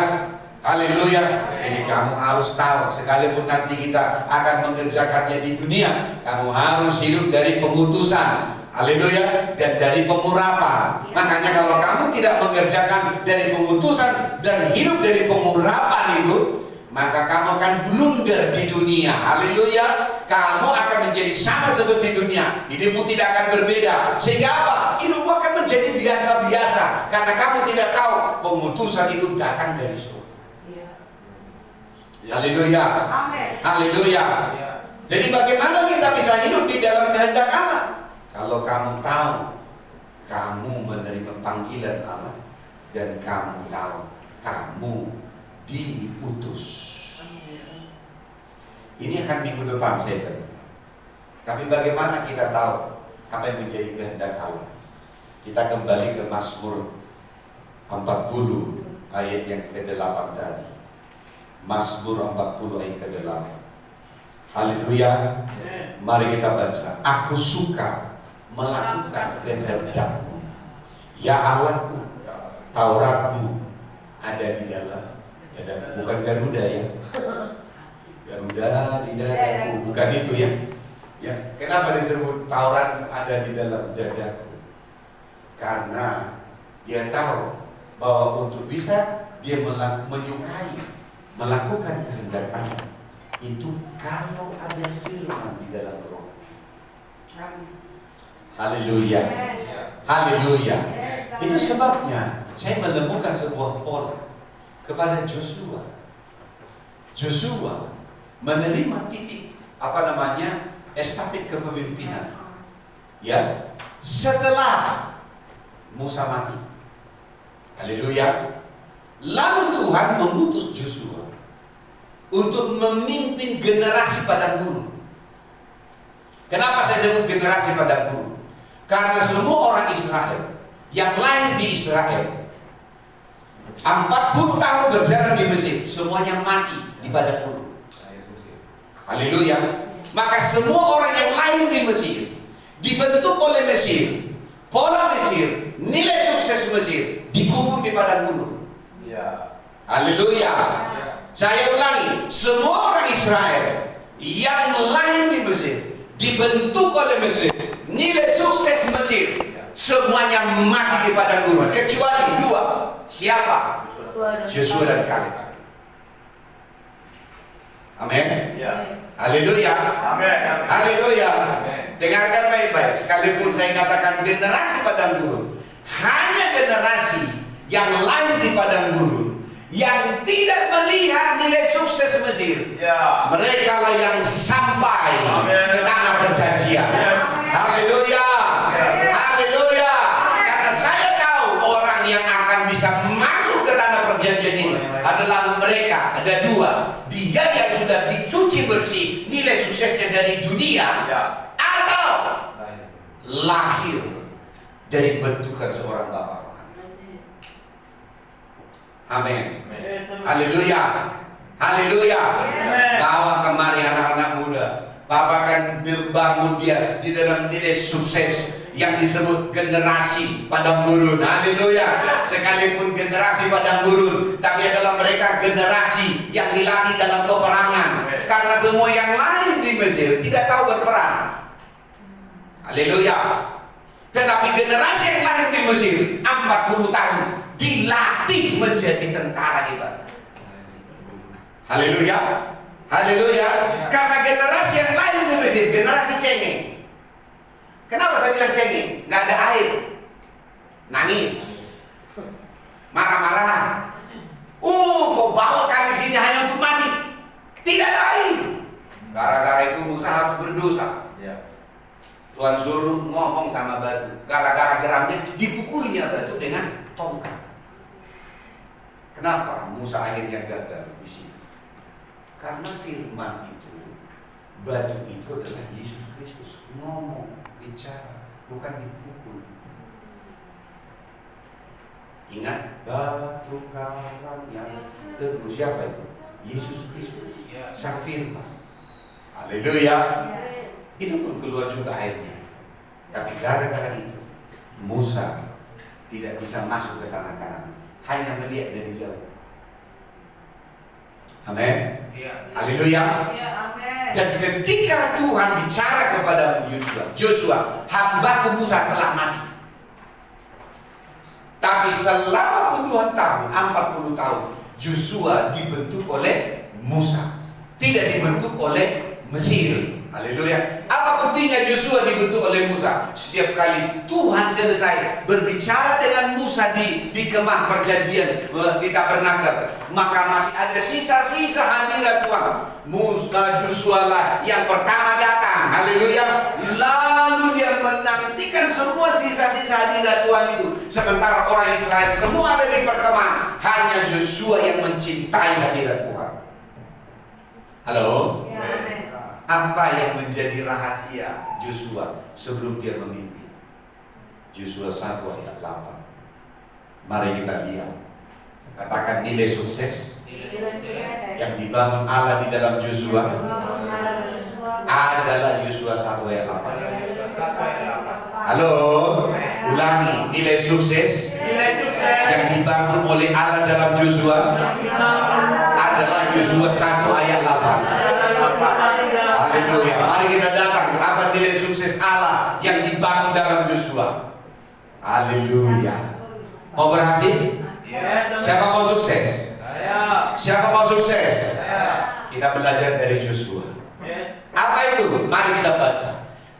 Speaker 1: Haleluya. Jadi kamu harus tahu, sekalipun nanti kita akan mengerjakannya di dunia, kamu harus hidup dari pengutusan. Haleluya. Dan dari pengurapan. Makanya kalau kamu tidak mengerjakan dari pengutusan dan hidup dari pengurapan itu, maka kamu akan blunder di dunia. Haleluya. Kamu akan menjadi sama seperti dunia. Hidupmu tidak akan berbeda. Sehingga apa? Hidupmu akan menjadi biasa-biasa. Karena kamu tidak tahu pengutusan itu datang dari surga. Haleluya. Haleluya. Jadi bagaimana kita bisa hidup di dalam kehendak Allah? Kalau kamu tahu kamu menerima panggilan Allah, dan kamu tahu kamu diutus. Ini akan minggu depan saya beri. Tapi bagaimana kita tahu apa yang menjadi kehendak Allah? Kita kembali ke Mazmur 40 ayat yang ke-8 tadi. Mazmur 40 ayat ke-8. Haleluya. Mari kita baca. Aku suka melakukan kehendak-Mu, ya Allahku. Taurat-Mu ada di dalam dadaku. Bukan Garuda ya. Garuda di dadaku, bukan itu ya. Ya, kenapa disebut Taurat ada di dalam dadaku? Karena dia tahu bahwa untuk bisa dia menyukai melakukan kehendak Allah itu kalau ada firman di dalam roh. Haleluya. Haleluya. Itu sebabnya saya menemukan sebuah pola kepada Joshua. Joshua menerima titik estafet kepemimpinan, ya, setelah Musa mati. Haleluya. Lalu Tuhan mengutus Joshua untuk memimpin generasi padang gurun. Kenapa saya sebut generasi padang gurun? Karena semua orang Israel yang lahir di Israel 40 tahun berjalan di Mesir, semuanya mati di padang gurun. Haleluya. Maka semua orang yang lahir di Mesir dibentuk oleh Mesir, pola Mesir, nilai sukses Mesir dikubur di padang gurun. Haleluya. Saya ulangi, semua orang Israel yang lahir di Mesir dibentuk oleh Mesir, nilai sukses Mesir, semuanya mati di padang gurun kecuali dua. Siapa? Joshua dan Kaleb. Amin. Haleluya. Haleluya. Dengarkan baik-baik. Sekalipun saya katakan generasi padang gurun, hanya generasi yang lahir di padang gurun, yang tidak melihat nilai sukses Mesir, mereka lah yang sampai ke tanah perjanjian. Haleluya. Haleluya. Karena saya tahu orang yang akan bisa masuk ke tanah perjanjian ini adalah mereka. Ada dua. Dia yang sudah dicuci bersih, nilai suksesnya dari dunia, atau lahir dari bentukan seorang bapak. Amin. Haleluya. Haleluya. Bawa kemari anak-anak muda. Bapak akan membangun dia di dalam nilai sukses, yang disebut generasi padang gurun. Haleluya. Sekalipun generasi padang gurun, tapi adalah mereka generasi yang dilatih dalam peperangan. Karena semua yang lain di Mesir tidak tahu berperang. Haleluya. Tetapi generasi yang lain di Mesir 40 tahun dilatih menjadi tentara hebat. Haleluya. Haleluya. Karena generasi yang lain di Mesir generasi cengeng. Kenapa saya bilang cengeng? Nggak ada air, nangis, marah-marah. Kau bawa kami sini hanya untuk mati. Tidak ada air. Gara-gara itu Musa harus berdosa. Tuhan suruh ngomong sama batu. Gara-gara geramnya dipukulnya batu dengan tongkat. Kenapa Musa akhirnya gagal di sini? Karena firman itu, batu itu adalah Yesus Kristus. Ngomong, bicara, bukan dipukul. Ingat, batu karang yang teguh. Siapa itu? Yesus Kristus, sang firman. Haleluya. Itu pun keluar juga airnya. Tapi gara-gara itu Musa tidak bisa masuk ke tanah Kanaan, hanya melihat dari jauh. Amin. Haleluya. Dan ketika Tuhan bicara kepada Joshua, hambaku Musa telah mati. Tapi selama puluhan tahun, 40 tahun, Joshua dibentuk oleh Musa, tidak dibentuk oleh Mesir. Haleluya. Apa buktinya Joshua dibentuk oleh Musa? Setiap kali Tuhan selesai berbicara dengan Musa di kemah perjanjian di tabernakel, maka masih ada sisa-sisa hadirat Tuhan. Musa, Joshua lah yang pertama datang. Haleluya. Lalu dia menantikan semua sisa-sisa hadirat Tuhan itu. Sementara orang Israel semua ada di perkemahan, hanya Joshua yang mencintai hadirat Tuhan. Halo. Apa yang menjadi rahasia Joshua sebelum dia memimpin? Joshua 1 ayat 8. Mari kita lihat. Katakan nilai sukses yang dibangun Allah di dalam Joshua adalah Joshua 1 ayat 8. Halo, ulangi. Nilai sukses yang dibangun oleh Allah dalam Joshua adalah Joshua 1 ayat 8. Haleluya. Mari kita datang. Apa nilai sukses Allah yang dibangun dalam Joshua? Haleluya. Mau berhasil? Siapa mau sukses? Siapa mau sukses? Kita belajar dari Joshua. Apa itu? Mari kita baca.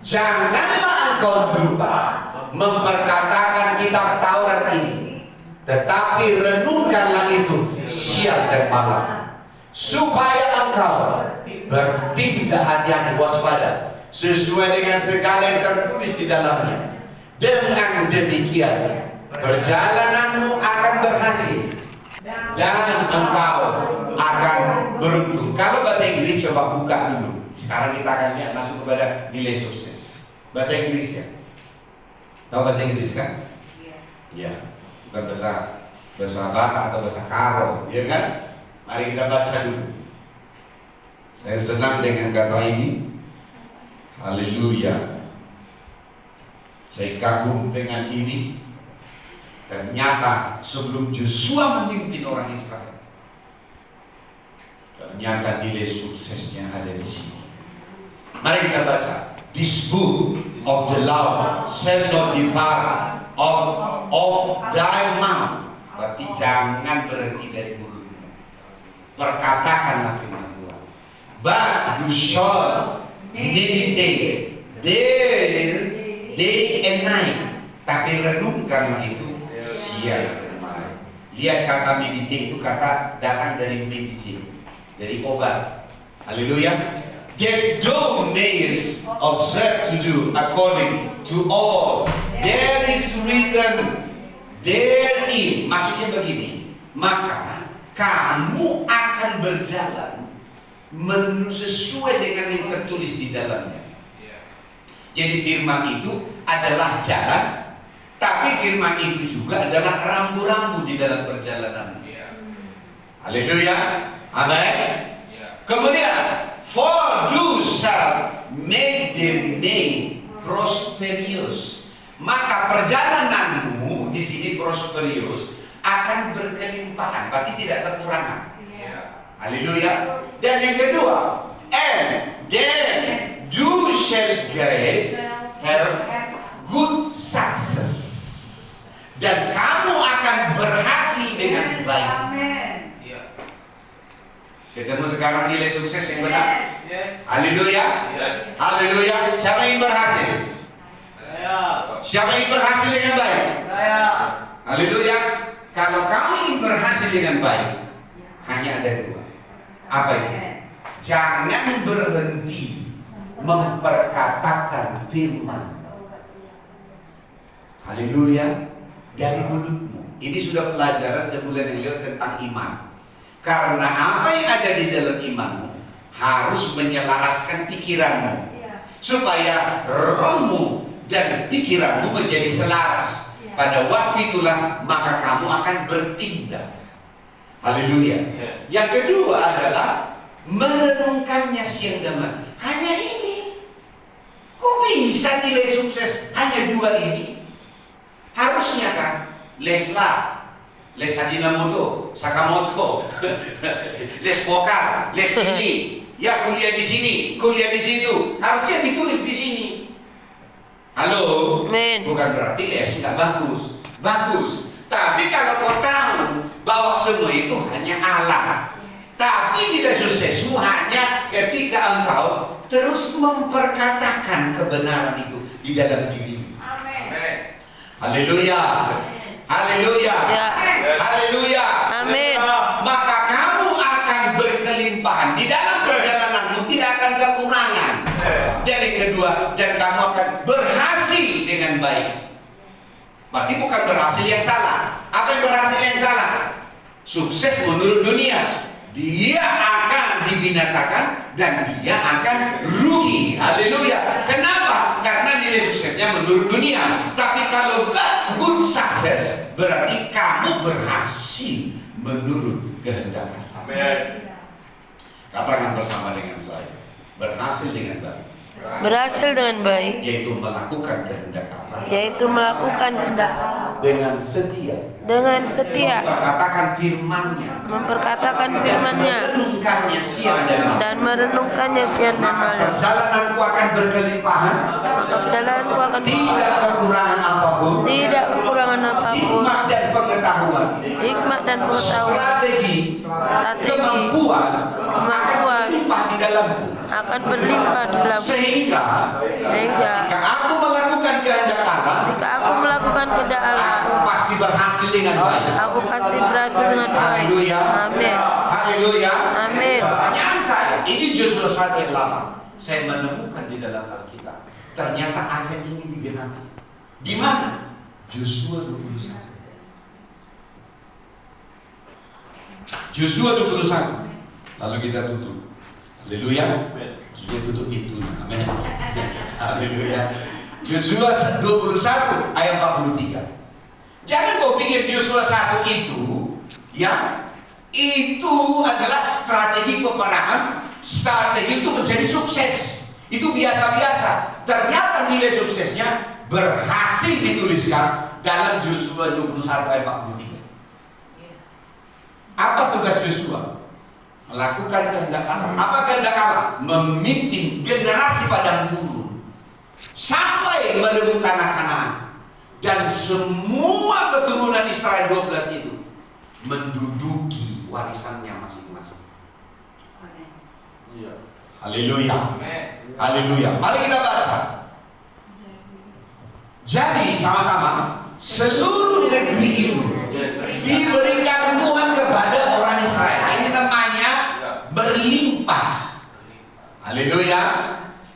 Speaker 1: Janganlah engkau lupa memperkatakan kitab Taurat ini, tetapi renungkanlah itu siang dan malam, supaya engkau bertindak hati-hati, waspada, sesuai dengan segala yang tertulis di dalamnya. Dengan demikian perjalananmu akan berhasil dan engkau akan beruntung. Kalau bahasa Inggris coba buka dulu. Sekarang kita akan lihat masuk kepada nilai sukses. Bahasa Inggris ya. Tahu bahasa Inggris kan? Iya. Bukan bahasa Batak atau bahasa Karo, ya kan? Mari kita baca dulu. Saya senang dengan kata ini. Haleluya. Saya kagum dengan ini. Ternyata sebelum Joshua memimpin orang Israel, ternyata nilai suksesnya ada di sini. Mari kita baca. This book of the law shall not depart of thy mouth. Berarti jangan berhenti dari mulutmu. Perkatakanlah firman Tuhan. But you shall meditate there day and night. Tapi renungkanlah itu siang dan malam. Lihat kata meditate itu kata datang dari medicine, dari obat. Haleluya. Get thou mayest observe to do according to all there is written therein. Maksudnya begini, maka kamu akan berjalan sesuai dengan yang tertulis di dalamnya. Jadi firman itu adalah jalan, tapi firman itu juga adalah rambu-rambu di dalam perjalanan. Haleluya. Amin. Kemudian, for you shall make them name prosperous, maka perjalananmu di sini prosperous akan berkelimpahan, berarti tidak kekurangan. Haleluya. Dan yang kedua, and then you shall have good success. Dan kamu akan berhasil dengan baik. Ketemu sekarang nilai sukses yang benar. Haleluya. Haleluya. Siapa yang berhasil?
Speaker 3: Saya.
Speaker 1: Siapa yang berhasil dengan baik?
Speaker 3: Saya.
Speaker 1: Haleluya. Kalau kamu ingin berhasil dengan baik, hanya ada dua. Apa itu? Jangan berhenti memperkatakan firman. Haleluya. Dari mulutmu. Ini sudah pelajaran sebulan yang lalu tentang iman. Karena apa yang ada di dalam imanmu harus menyelaraskan pikiranmu, supaya rohmu dan pikiranmu menjadi selaras. Pada waktu itulah maka kamu akan bertindak. Haleluya. Yang kedua adalah merenungkannya siang dan malam. Hanya ini. Kok bisa nilai sukses hanya dua ini? Harusnya kan leslah, les Hajinomoto, Sakamoto, les vokal, les ini, ya kuliah di sini, kuliah di situ. Harusnya ditulis di sini. Halo, bukan berarti les nggak bagus, bagus. Tapi kalau kau tahu bahwa semua itu hanya alat, tapi tidak suksesmu hanya ketika engkau terus memperkatakan kebenaran itu di dalam diri. Haleluya. Haleluya. Haleluya.
Speaker 4: Amin.
Speaker 1: Maka kamu akan berkelimpahan di dalam perjalananmu, tidak akan kekurangan. Dan yang kedua, dan kamu akan berhasil dengan baik. Berarti bukan berhasil yang salah. Apa yang berhasil yang salah? Sukses menurut dunia. Dia akan dibinasakan dan dia akan rugi. Haleluya. Kenapa? Karena nilai suksesnya menurut dunia. Tapi kalau good success, berarti kamu berhasil menurut kehendak Allah.
Speaker 3: Amin.
Speaker 1: Katakan bersama dengan saya, berhasil dengan baik.
Speaker 4: Berhasil dengan baik,
Speaker 1: Yaitu melakukan kehendak Allah.
Speaker 4: yaitu melakukan kehendak
Speaker 1: Dengan setia.
Speaker 4: dengan setia,
Speaker 1: Memperkatakan firman-Nya.
Speaker 4: memperkatakan firman-Nya
Speaker 1: Merenungkannya siang dan malam.
Speaker 4: dan merenungkannya siang dan malam.
Speaker 1: Perjalananku akan berkelimpahan.
Speaker 4: Maka perjalananku akan
Speaker 1: Tidak kekurangan apapun.
Speaker 4: tidak kekurangan apapun,
Speaker 1: Hikmat dan pengetahuan.
Speaker 4: hikmat dan pengetahuan,
Speaker 1: Strategi. Kemampuan. Akan berlimpah di dalamku.
Speaker 4: akan berlimpah dalam
Speaker 1: Sehingga
Speaker 4: sehingga
Speaker 1: jika aku melakukan kehendak Allah,
Speaker 4: jika aku melakukan kehendak Allah,
Speaker 1: aku pasti berhasil dengan baik.
Speaker 4: aku pasti berhasil dengan baik.
Speaker 1: Haleluya.
Speaker 4: Amin.
Speaker 1: Haleluya.
Speaker 4: Amin.
Speaker 1: Pertanyaan saya, ini Joshua 1 ayat 8. Saya menemukan di dalam Alkitab. Ternyata ayat ini digenapi. Di mana? Joshua 21. Joshua 21. Lalu kita tutup. Haleluya. Sudah tutup pintunya. Amin. Haleluya. Joshua 21 ayat 43. Jangan kau pikir Joshua 1 itu ya, itu adalah strategi peperangan, strategi itu menjadi sukses. Itu biasa-biasa. Ternyata nilai suksesnya berhasil dituliskan dalam Joshua 21 ayat 43. Apa tugas Joshua? Melakukan kehendak Allah. Apa kehendak Allah? Memimpin generasi padang gurun sampai merebut tanah Kanaan. Dan semua keturunan Israel 12 itu menduduki warisannya masing-masing. Haleluya. Haleluya. Mari kita baca. Jadi sama-sama, seluruh negeri itu diberikan Tuhan kepada orang Israel. Ini namanya berlimpah. Haleluya.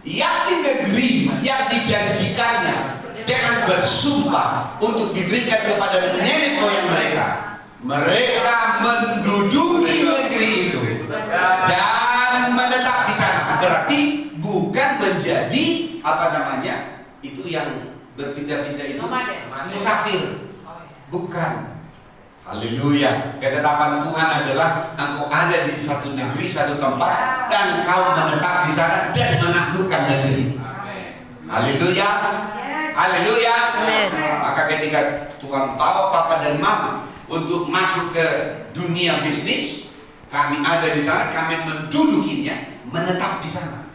Speaker 1: Yakni negeri yang dijanjikannya dengan bersumpah untuk diberikan kepada nenek moyang mereka. Mereka menduduki negeri itu dan menetap di sana. Berarti bukan menjadi apa namanya itu yang berpindah-pindah itu musafir. Bukan. Haleluya. Ketetapan Tuhan adalah engkau ada di satu negeri, satu tempat, dan kau menetap di sana dan menaklukkan negeri. Haleluya. Haleluya.
Speaker 4: Amin.
Speaker 2: Maka ketika Tuhan tahu papa dan mama untuk masuk ke dunia bisnis, kami ada di sana, kami mendudukinya, menetap di sana.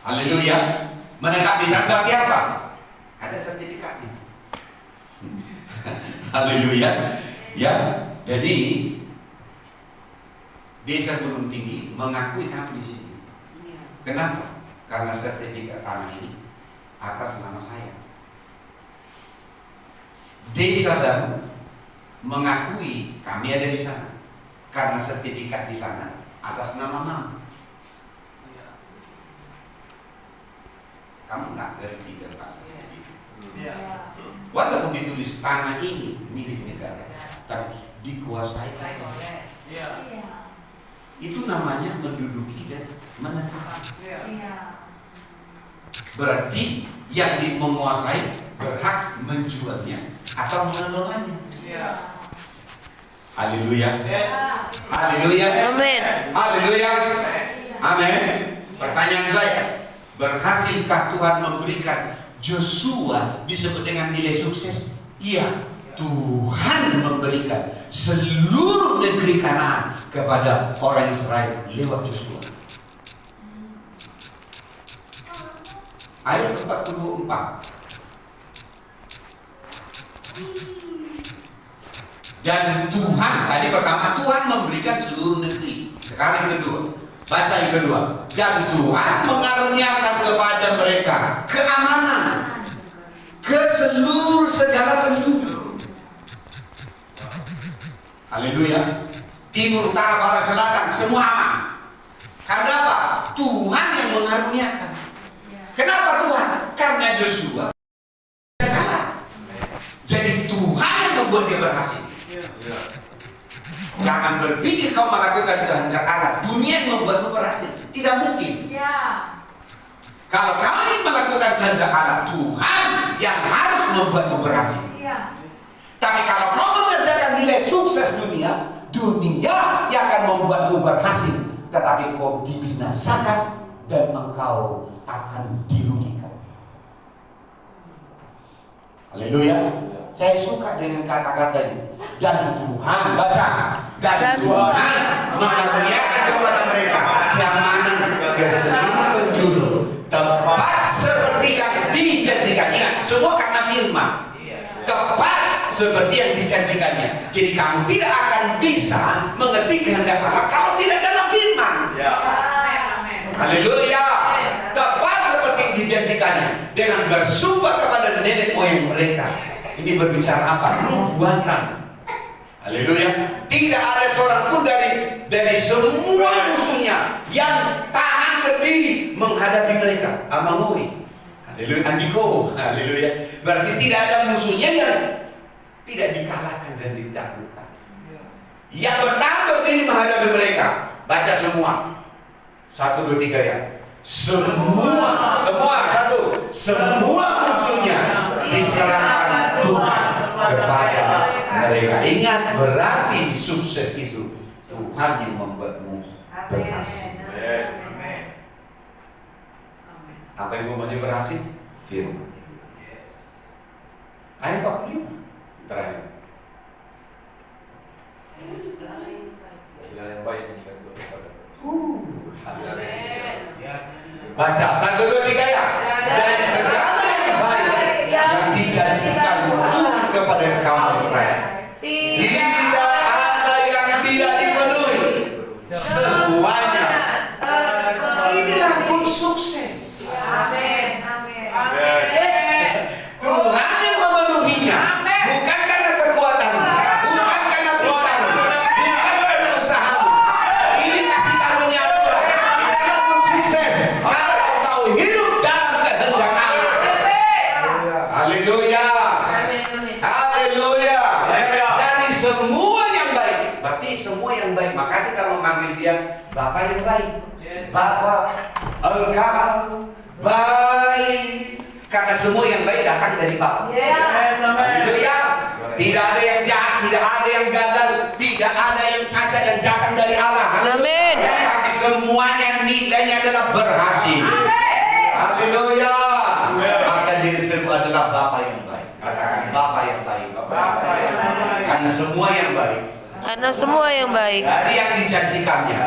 Speaker 2: Haleluya. Menetap di sana berarti apa? Ada sertifikatnya. Haleluya. Ya, jadi Desa Gunung Tinggi mengakui kami di sini. Kenapa? Karena sertifikat tanah ini atas nama saya. Desa dan mengakui kami ada di sana karena sertifikat di sana atas nama mama. Kamu nggak ngerti tentang seperti itu. Walaupun ditulis tanah ini milik negara, tapi dikuasai oleh. Itu namanya menduduki dan menetap. Berarti yang menguasai berhak menjualnya atau mengelolanya. Haleluya. Haleluya.
Speaker 4: Amin.
Speaker 2: Haleluya. Amin. Pertanyaan saya, berhasilkah Tuhan memberikan Joshua disebut dengan nilai sukses? Iya. Tuhan memberikan seluruh negeri Kanaan kepada orang Israel lewat Joshua. Ayat 44. Dan Tuhan, tadi pertama Tuhan memberikan seluruh negeri. Sekarang yang kedua, baca yang kedua. Dan Tuhan mengaruniakan kepada mereka keamanan ke seluruh segala penjuru. Haleluya. Timur, utara, barat, selatan, semua aman. Karena apa? Tuhan yang mengaruniakan. Kenapa Tuhan? Karena Joshua kalah. Jadi Tuhan yang membuat dia berhasil. Jangan berpikir kau melakukan kehendak Allah. Dunia yang membuatmu berhasil. Tidak mungkin. Kalau kau ingin melakukan kehendak Allah, Tuhan yang harus membuatmu berhasil. Tapi kalau kau mengerjakan nilai sukses dunia, dunia yang akan membuatmu berhasil. Tetapi kau dibinasakan dan engkau akan dirugikan. Haleluya. Saya suka dengan kata-kata ini. Dan Tuhan, baca. Dan Tuhan mengaruniakan kepada mereka keamanan ke seluruh penjuru, tepat seperti yang dijanjikannya. Semua karena firman. Tepat seperti yang dijanjikannya. Jadi kamu tidak akan bisa mengerti kehendak Allah kalau tidak dalam firman. Haleluya. Tepat seperti yang dijanjikannya dengan bersumpah kepada nenek moyang mereka. Ini berbicara apa? Nubuatan. Haleluya. Tidak ada seorang pun dari semua musuhnya yang tahan berdiri menghadapi mereka. Amangui. Haleluya. Andiko. Haleluya. Berarti tidak ada musuhnya yang tidak dikalahkan dan ditaklukkan. Yang bertahan berdiri menghadapi mereka. Baca semua. 1, 2, 3 ya. Semua satu. Semua musuhnya diserahkan Tuhan kepada mereka. Ingat, berarti sukses itu Tuhan yang membuatmu berhasil. Apa yang membuatnya berhasil? Firman. Ayat 45 terakhir. Baca 1, 2, 3 ya. Dari segala yang baik yang dijanjikan Tuhan kepada kaum Israel, tidak ada yang tidak dipenuhi. Semuanya. Inilah kun sukses. Tuhan yang memenuhinya, bukan karena kekuatanmu, bukan karena pintarmu, bukan karena usahamu. Ini kasih karunia Tuhan. Inilah kun sukses. Kalau kau hidup dalam kehendak Allah. Haleluya. Haleluya. Dari semua yang baik. Berarti semua yang baik. Maka kita memanggil dia Bapa yang baik. Bapa, engkau baik. Karena semua yang baik datang dari Bapa. Haleluya. Tidak ada yang jahat, tidak ada yang gagal, tidak ada yang cacat yang datang dari Allah.
Speaker 4: Amin.
Speaker 2: Tapi semuanya nilainya adalah berhasil. Haleluya. itu adalah Bapa yang baik. Katakan Bapa yang baik. Karena semua yang baik.
Speaker 4: Karena semua yang baik
Speaker 2: Dari yang dijanjikannya.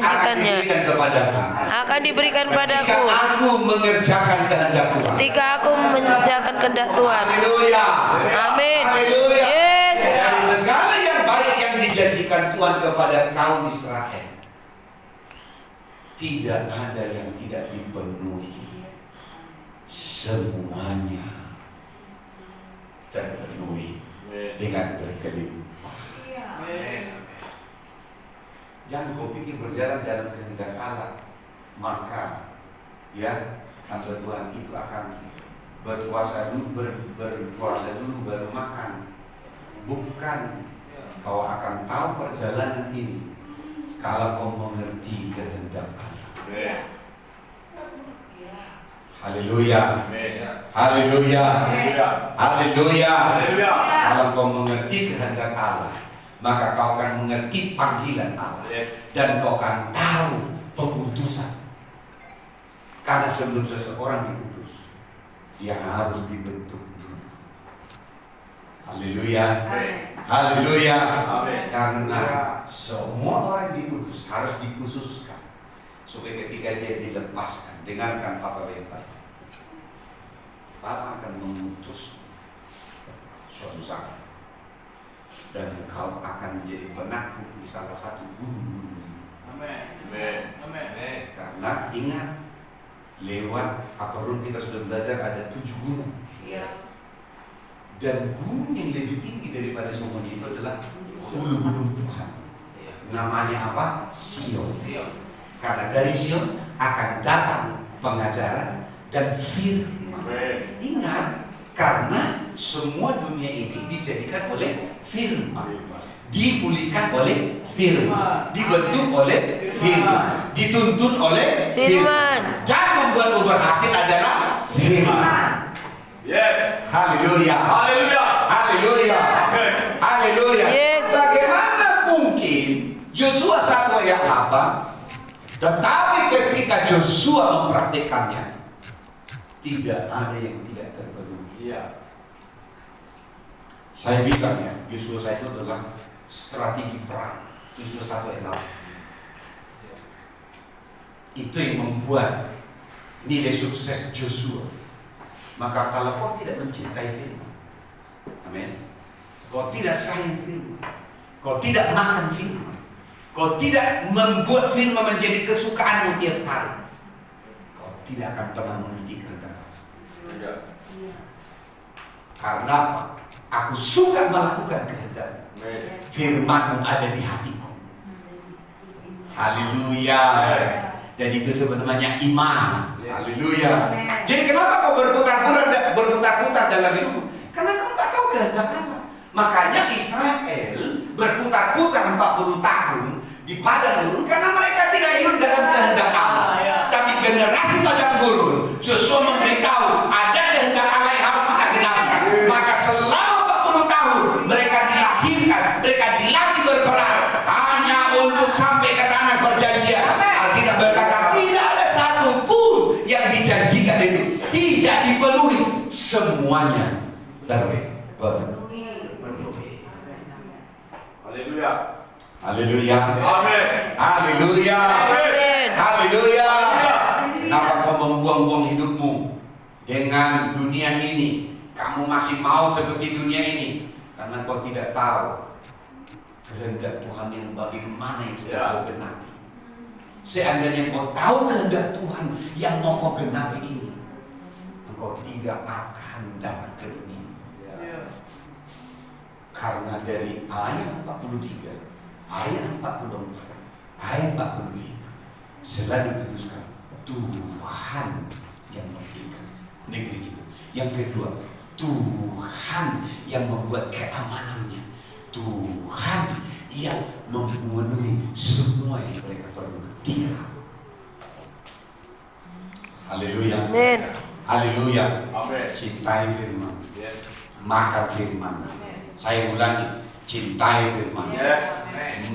Speaker 4: akan diberikan kepadaku.
Speaker 2: Akan diberikan
Speaker 4: Ketika
Speaker 2: padaku.
Speaker 4: aku mengerjakan kehendak Tuhan.
Speaker 2: Ketika aku mengerjakan kehendak Tuhan.
Speaker 4: Haleluya.
Speaker 2: Amin.
Speaker 4: Haleluya.
Speaker 2: Yes.
Speaker 4: Dari segala yang baik yang dijanjikan Tuhan kepada kaum Israel, tidak ada yang tidak dipenuhi. Semuanya terpenuhi dengan berkelimpahan. Jangan kau pikir berjalan dalam kehendak Allah, maka ya hamba Tuhan itu akan berpuasa dulu, berpuasa dulu baru makan. Bukan, kau akan tahu perjalanan ini kalau kau mengerti kehendak Allah. Haleluya. Haleluya. Haleluya. Kalau kau mengerti kehendak Allah, maka kau akan mengerti panggilan Allah. Dan kau akan tahu pengutusan. Karena sebelum seseorang diutus, dia harus dibentuk dulu. Haleluya. Haleluya. Karena semua orang diutus harus dikhususkan, supaya ketika dia dilepaskan, dengarkan Papa baik-baik. Papa akan mengutus suatu saat, dan engkau akan menjadi penakluk di salah satu gunung. Karena ingat, lewat Apalun kita sudah belajar ada 7 gunung. Dan gunung yang lebih tinggi daripada semuanya itu adalah gunung Tuhan. Namanya apa? Sion. Karena dari Sion akan datang pengajaran dan firman. Ingat, karena semua dunia ini dijadikan oleh firman, dipulihkan oleh firman, dibentuk oleh firman, dituntun oleh firman, dan membuat berhasil adalah firman.
Speaker 1: Yes.
Speaker 4: Haleluya.
Speaker 1: Haleluya.
Speaker 4: Haleluya. Haleluya.
Speaker 2: Yes.
Speaker 4: Bagaimana mungkin Yosua 1 ayat 8, tetapi ketika Yosua mempraktikkannya, tidak ada yang tidak terpenuhi. Saya bilang ya, Yosua 1 itu adalah strategi perang. Yosua 1 ayat 8. Itu yang membuat nilai sukses Yosua. Maka kalau kau tidak mencintai firman, amin, kau tidak sayang firman, kau tidak makan firman, kau tidak membuat firman menjadi kesukaanmu tiap hari, kau tidak akan pernah mengerti kehendak Allah. Karena apa? Aku suka melakukan kehendak. Firman-Mu ada di hatiku. Haleluya. Dan itu sebenarnya iman. Haleluya. Jadi kenapa kau berputar-putar dalam hidupmu? Karena kau tak tahu kehendak Allah. Makanya Israel berputar-putar 40 tahun di padang gurun karena mereka tidak hidup dalam kehendak Allah. Tapi generasi padang gurun, Yosua memberitahu ada kehendak Allah yang harus kita genapi. Maka selama 40 tahun mereka dilahirkan, mereka dilatih berperang hanya untuk sampai ke tanah perjanjian. Alkitab berkata tidak ada satu pun yang dijanjikan itu tidak dipenuhi, semuanya terpenuhi.
Speaker 1: Haleluya.
Speaker 4: Haleluya.
Speaker 1: Amin.
Speaker 4: Haleluya.
Speaker 2: Amin.
Speaker 4: Haleluya. Kenapa kau membuang-buang hidupmu dengan dunia ini? Kamu masih mau seperti dunia ini karena kau tidak tahu kehendak Tuhan yang bagaimana yang sedang kau genapi. Seandainya kau tahu kehendak Tuhan yang mau kau genapi ini, engkau tidak akan dapat ke dunia. Karena dari ayat 43, ayat 44, ayat 45 selalu dituliskan Tuhan yang memberikan negeri itu. Yang kedua, Tuhan yang membuat keamanannya, Tuhan yang memenuhi semua yang mereka perlukan. Tiga. Haleluya.
Speaker 2: Amin.
Speaker 4: Haleluya.
Speaker 1: Amin.
Speaker 4: Cintai firman, makan firman. Saya ulangi, cintai firman,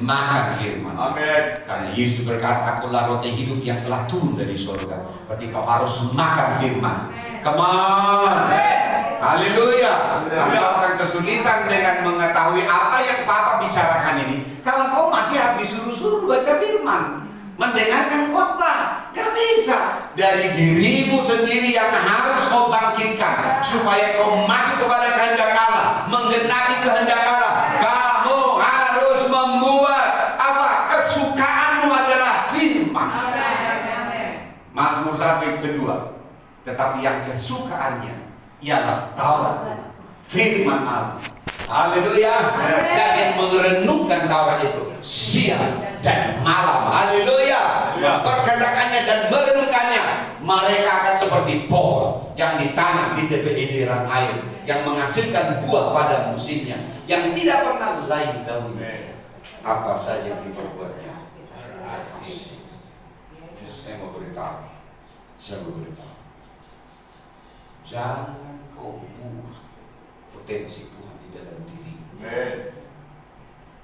Speaker 4: makan firman.
Speaker 1: Amin.
Speaker 4: Karena Yesus berkata, akulah roti hidup yang telah turun dari surga. Berarti kau harus makan firman. Come on. Haleluya. Engkau akan kesulitan dengan mengetahui apa yang Papa bicarakan ini kalau kau masih habis suruh-suruh baca firman, mendengarkan khotbah. Gak bisa. Dari dirimu sendiri yang harus kau bangkitkan supaya kau masuk kepada kehendak Allah, menggenapi kehendak Allah. Kamu harus membuat apa? Kesukaanmu adalah firman. Mazmur 1 ayat kedua. Tetapi yang kesukaannya ialah Taurat, firman Allah. Haleluya. Dan yang merenungkan Taurat itu siang dan malam. Haleluya. Memperkatakannya dan merenungkannya. Mereka akan seperti pohon yang ditanam di tepi aliran air, yang menghasilkan buah pada musimnya, yang tidak pernah layu daunnya. Apa saja yang diperbuatnya. Saya mau beritahu. Jangan kau buang potensi Tuhan di dalam dirimu.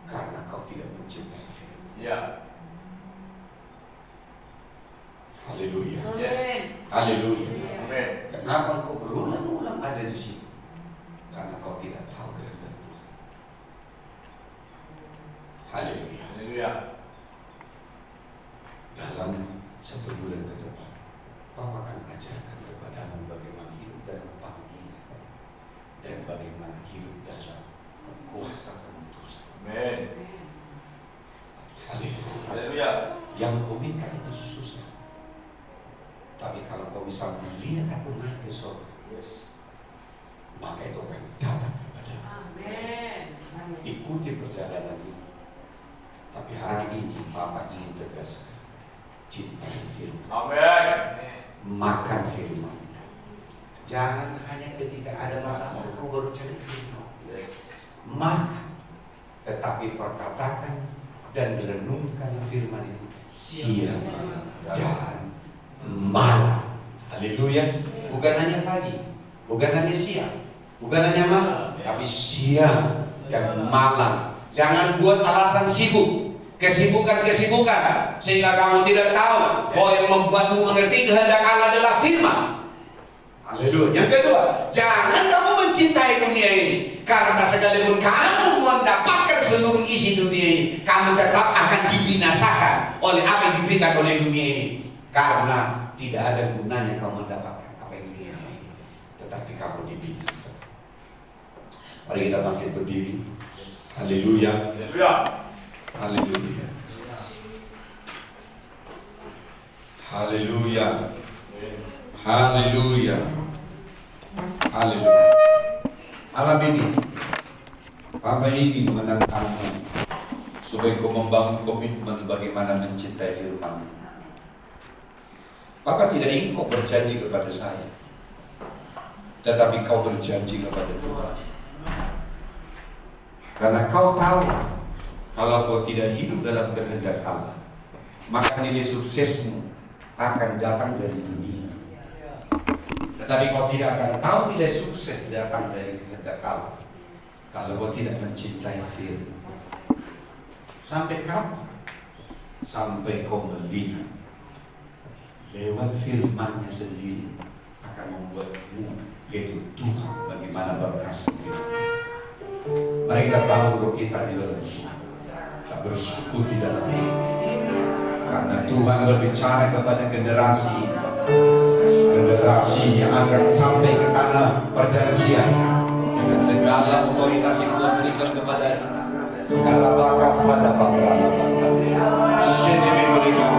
Speaker 4: Karena kau tidak mencintai firman. Haleluya. Haleluya. Kenapa kau berulang-ulang ada di sini? Karena kau tidak tahu kehendak Tuhan. Haleluya. Dalam 1 bulan ke depan, Papa akan ajarkan kepadamu bagaimana hidup dalam panggilan dan bagaimana hidup dalam kuasa pemutusan. Haleluya. Yang kau minta itu susah, tapi kalau kau bisa melihat aku naik ke surga, maka itu akan datang kepadamu. Ikuti perjalanan ini. Tapi hari ini Papa ingin tegaskan, cintai firman. Makan firman. Jangan hanya ketika ada masalah kau baru cari firman. Makan, tetapi perkatakan dan renungkan firman itu siang dan malam. Haleluya. Bukan hanya pagi, bukan hanya siang, bukan hanya malam, tapi siang dan malam. Jangan buat alasan sibuk, kesibukan sehingga kamu tidak tahu bahwa yang membuatmu mengerti kehendak Allah adalah firman. Haleluya. Yang kedua, jangan kamu mencintai dunia ini, karena sekalipun kamu mendapatkan seluruh isi dunia ini, kamu tetap akan dibinasakan oleh apa yang diberikan oleh dunia ini. Karena tidak ada gunanya kamu mendapatkan apa yang dunia ini, tetapi kamu dibinasakan. Mari kita bangkit berdiri. Haleluya. Haleluya. Haleluya. Haleluya. Haleluya. Malam ini Papa ingin menantangmu supaya kau membangun komitmen bagaimana mencintai firman. Papa tidak ingin kau berjanji kepada saya, tetapi kau berjanji kepada Tuhan. Karena kau tahu kalau kau tidak hidup dalam kehendak Allah, maka nilai suksesmu akan datang dari dunia. Tetapi kau tidak akan tahu nilai sukses datang dari kehendak Allah kalau kau tidak mencintai firman. Sampai kapan? Sampai kau melihat lewat firman-Nya sendiri akan membuatmu, yaitu Tuhan, bagaimana berkas sendiri. Mari kita bangun roh kita di dalam Tuhan. Kita bersyukur di dalam ini. Karena Tuhan berbicara kepada generasi yang akan sampai ke tanah perjanjian dengan segala otoritas yang Tuhan berikan kepada kita. Kalau bakas pada bangga, sini memberikan